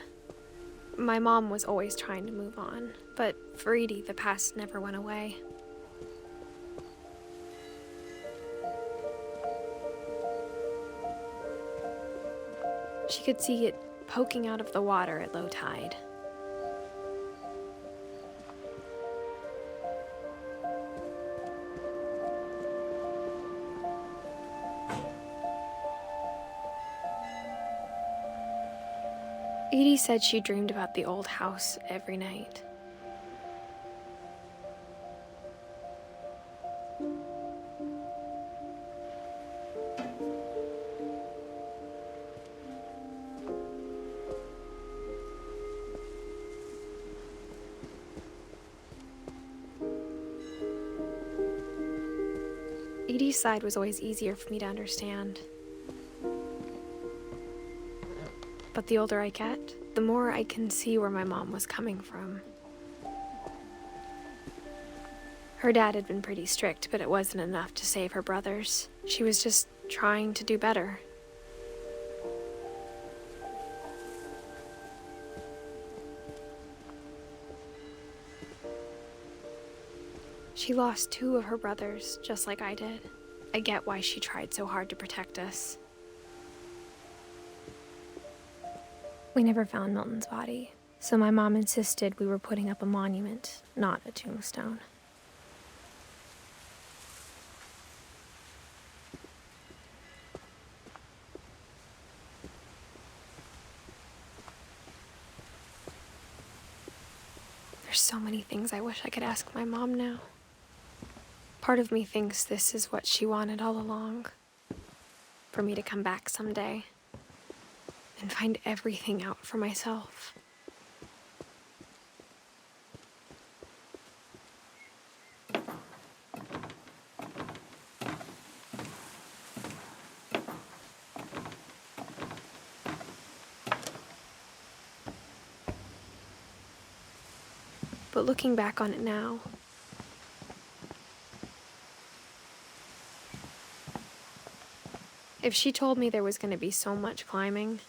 My mom was always trying to move on, but for Edie, the past never went away. She could see it poking out of the water at low tide. Edie said she dreamed about the old house every night. Edie's side was always easier for me to understand. But the older I get, the more I can see where my mom was coming from. Her dad had been pretty strict, but it wasn't enough to save her brothers. She was just trying to do better. She lost 2 of her brothers, just like I did. I get why she tried so hard to protect us. We never found Milton's body, So my mom insisted we were putting up a monument, not a tombstone. There's so many things I wish I could ask my mom now. Part of me thinks this is what she wanted all along. For me to come back someday and find everything out for myself. But looking back on it now, if she told me there was going to be so much climbing,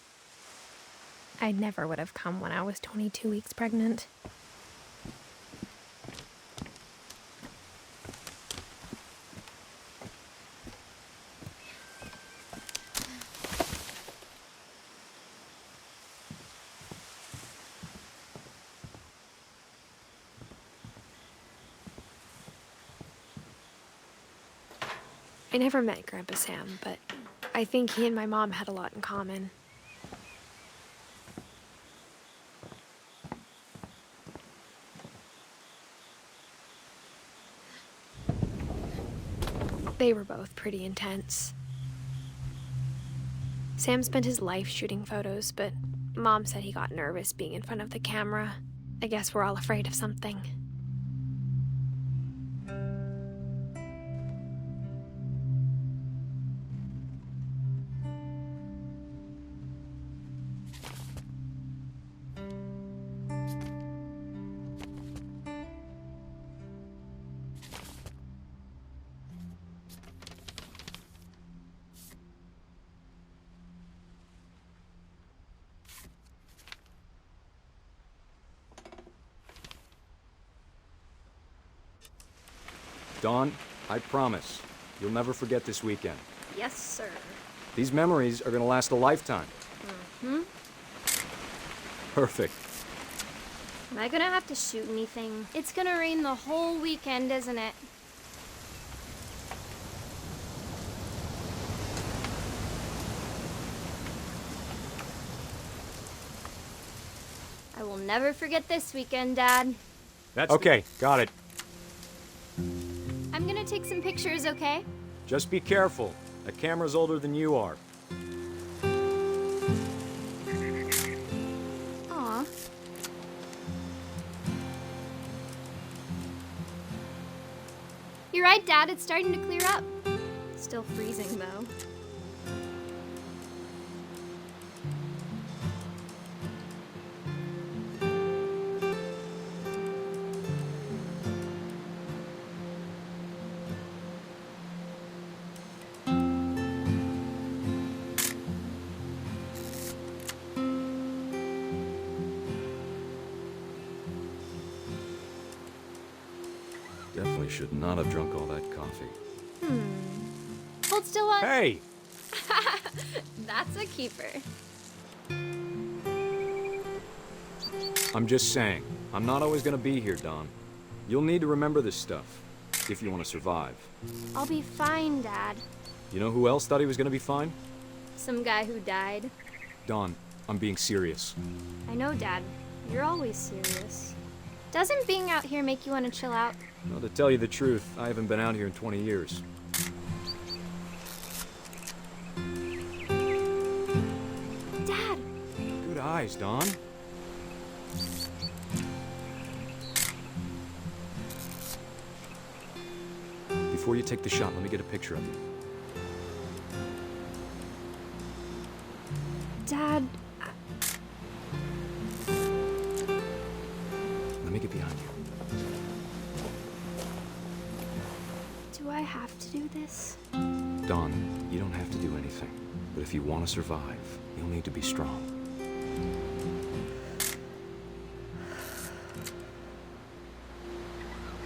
I never would have come when I was 22 weeks pregnant. I never met Grandpa Sam, but I think he and my mom had a lot in common. They were both pretty intense. Sam spent his life shooting photos, but Mom said he got nervous being in front of the camera. I guess we're all afraid of something. Dawn, I promise, you'll never forget this weekend. Yes, sir. These memories are gonna last a lifetime. Mm-hmm. Perfect. Am I gonna have to shoot anything? It's gonna rain the whole weekend, isn't it? I will never forget this weekend, Dad. That's okay, got it. I'm gonna take some pictures, okay? Just be careful. That camera's older than you are. Aw. You're right, Dad. It's starting to clear up. Still freezing, though. Definitely should not have drunk all that coffee. Hold still one. Hey! That's a keeper. I'm just saying, I'm not always gonna be here, Dawn. You'll need to remember this stuff, if you want to survive. I'll be fine, Dad. You know who else thought he was gonna be fine? Some guy who died. Dawn, I'm being serious. I know, Dad. You're always serious. Doesn't being out here make you want to chill out? Well, to tell you the truth, I haven't been out here in 20 years. Dad! Good eyes, Dawn. Before you take the shot, let me get a picture of you. Dad... Let me get behind you. Do I have to do this? Dawn, you don't have to do anything. But if you want to survive, you'll need to be strong.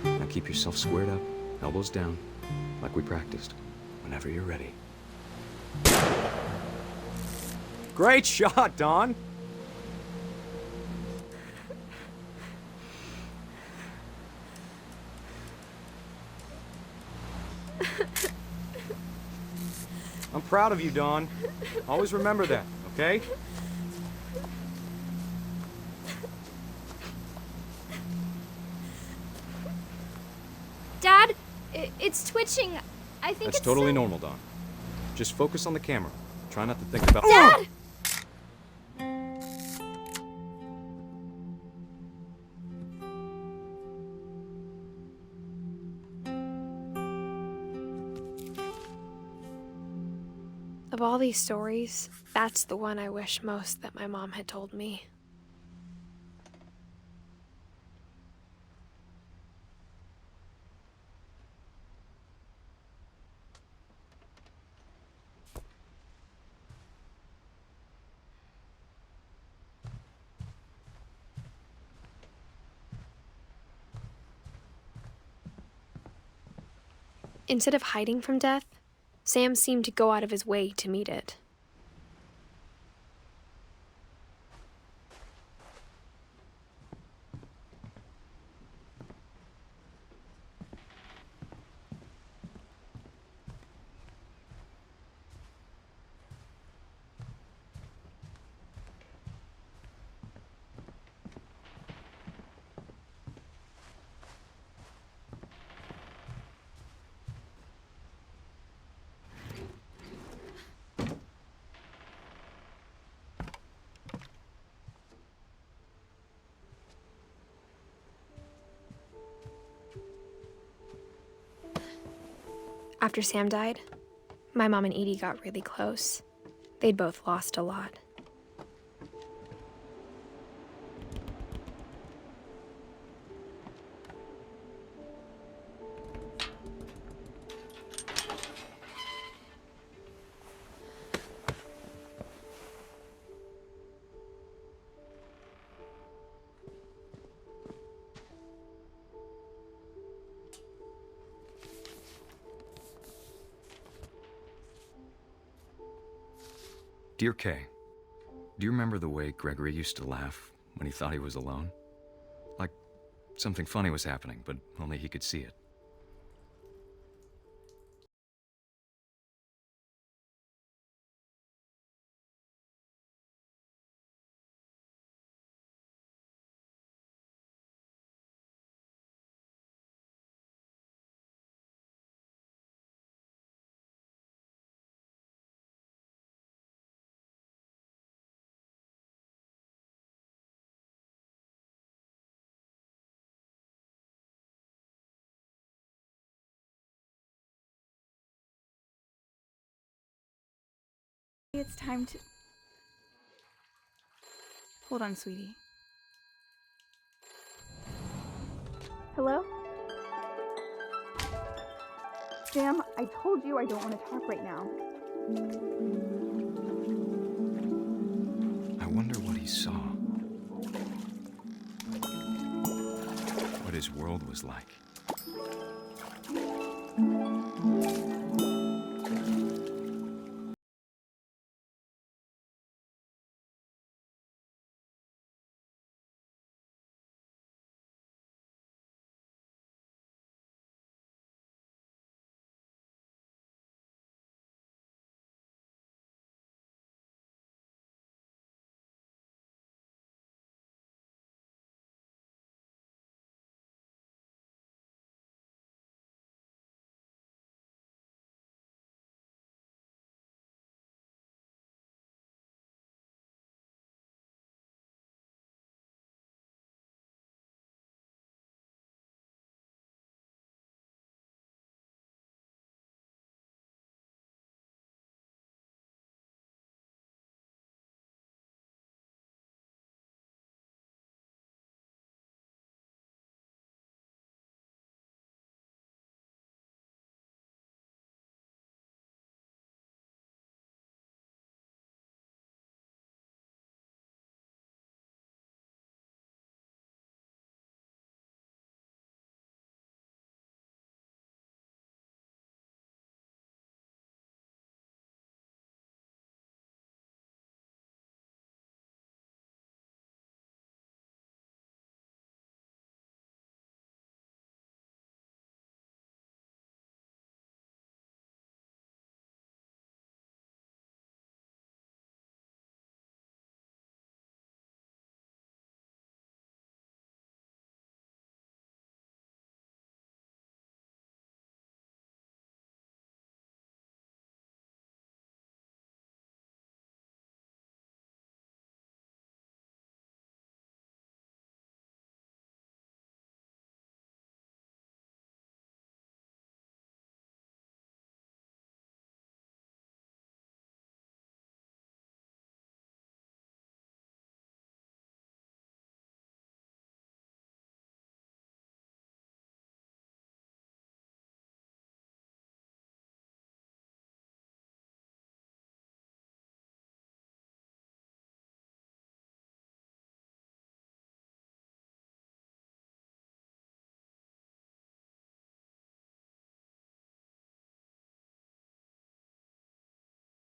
Now keep yourself squared up, elbows down, like we practiced. Whenever you're ready. Great shot, Dawn! I'm proud of you, Dawn. Always remember that, okay? Dad, it's twitching. I think That's it's totally so... normal, Dawn. Just focus on the camera. Try not to think about— Dad! Of all these stories, that's the one I wish most that my mom had told me. Instead of hiding from death, Sam seemed to go out of his way to meet it. After Sam died, my mom and Edie got really close. They'd both lost a lot. Dear Kay, do you remember the way Gregory used to laugh when he thought he was alone? Like something funny was happening, but only he could see it. It's time to... Hold on, sweetie. Hello? Sam, I told you I don't want to talk right now. I wonder what he saw. What his world was like.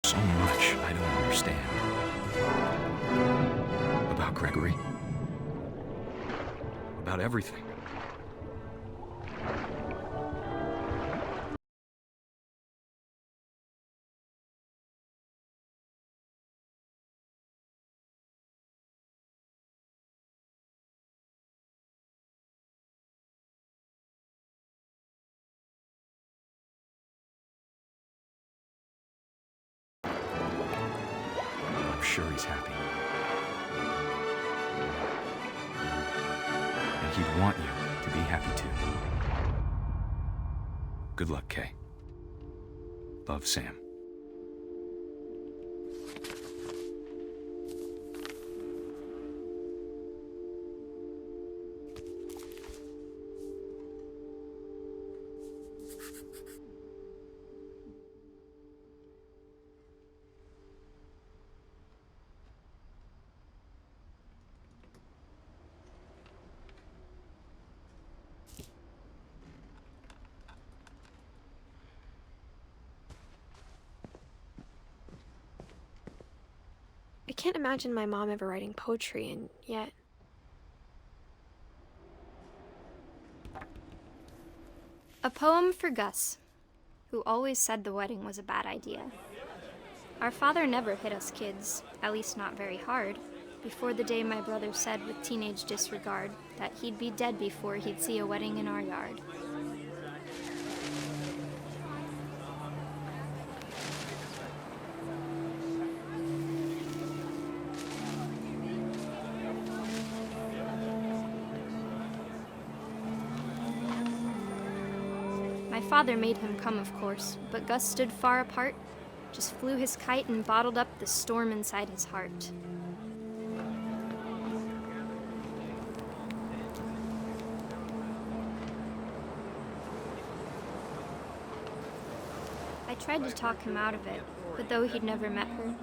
So much I don't understand. About Gregory. About everything. I'm sure he's happy. And he'd want you to be happy too. Good luck, Kay. Love, Sam. I can't imagine my mom ever writing poetry, and yet... A poem for Gus, who always said the wedding was a bad idea. Our father never hit us kids, at least not very hard, before the day my brother said with teenage disregard that he'd be dead before he'd see a wedding in our yard. My father made him come, of course, but Gus stood far apart, just flew his kite and bottled up the storm inside his heart. I tried to talk him out of it, but though he'd never met her,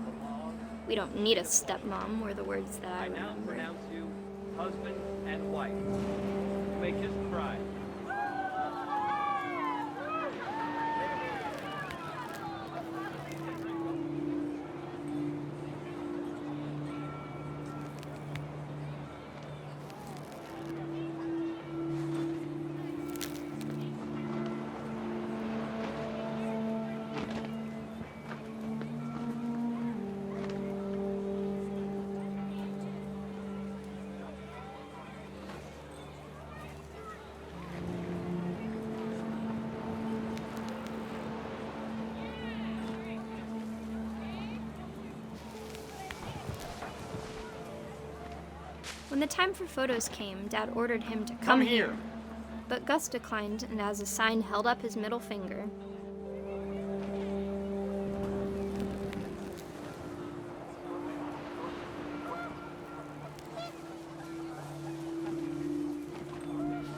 "We don't need a stepmom," were the words that I now remember. pronounce you husband and wife. You may kiss the bride. When the time for photos came, Dad ordered him to come here. But Gus declined, and as a sign held up his middle finger.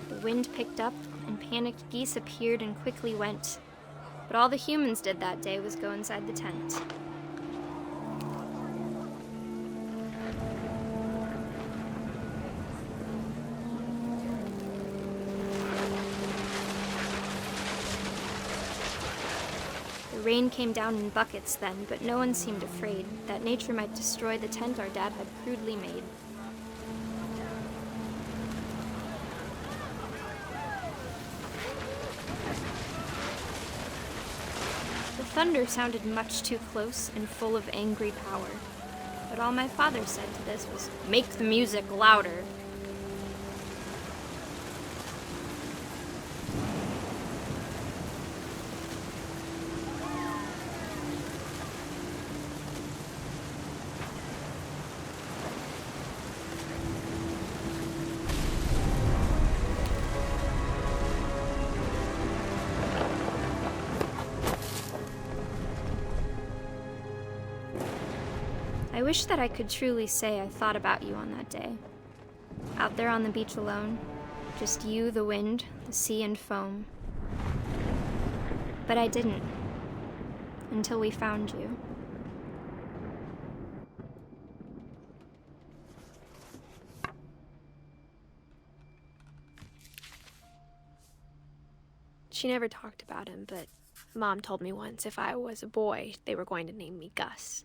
The wind picked up, and panicked geese appeared and quickly went. But all the humans did that day was go inside the tent. The rain came down in buckets then, but no one seemed afraid that nature might destroy the tent our dad had crudely made. The thunder sounded much too close and full of angry power, but all my father said to this was, "Make the music louder." I wish that I could truly say I thought about you on that day. Out there on the beach alone, just you, the wind, the sea, and foam. But I didn't, until we found you. She never talked about him, but Mom told me once if I was a boy, they were going to name me Gus.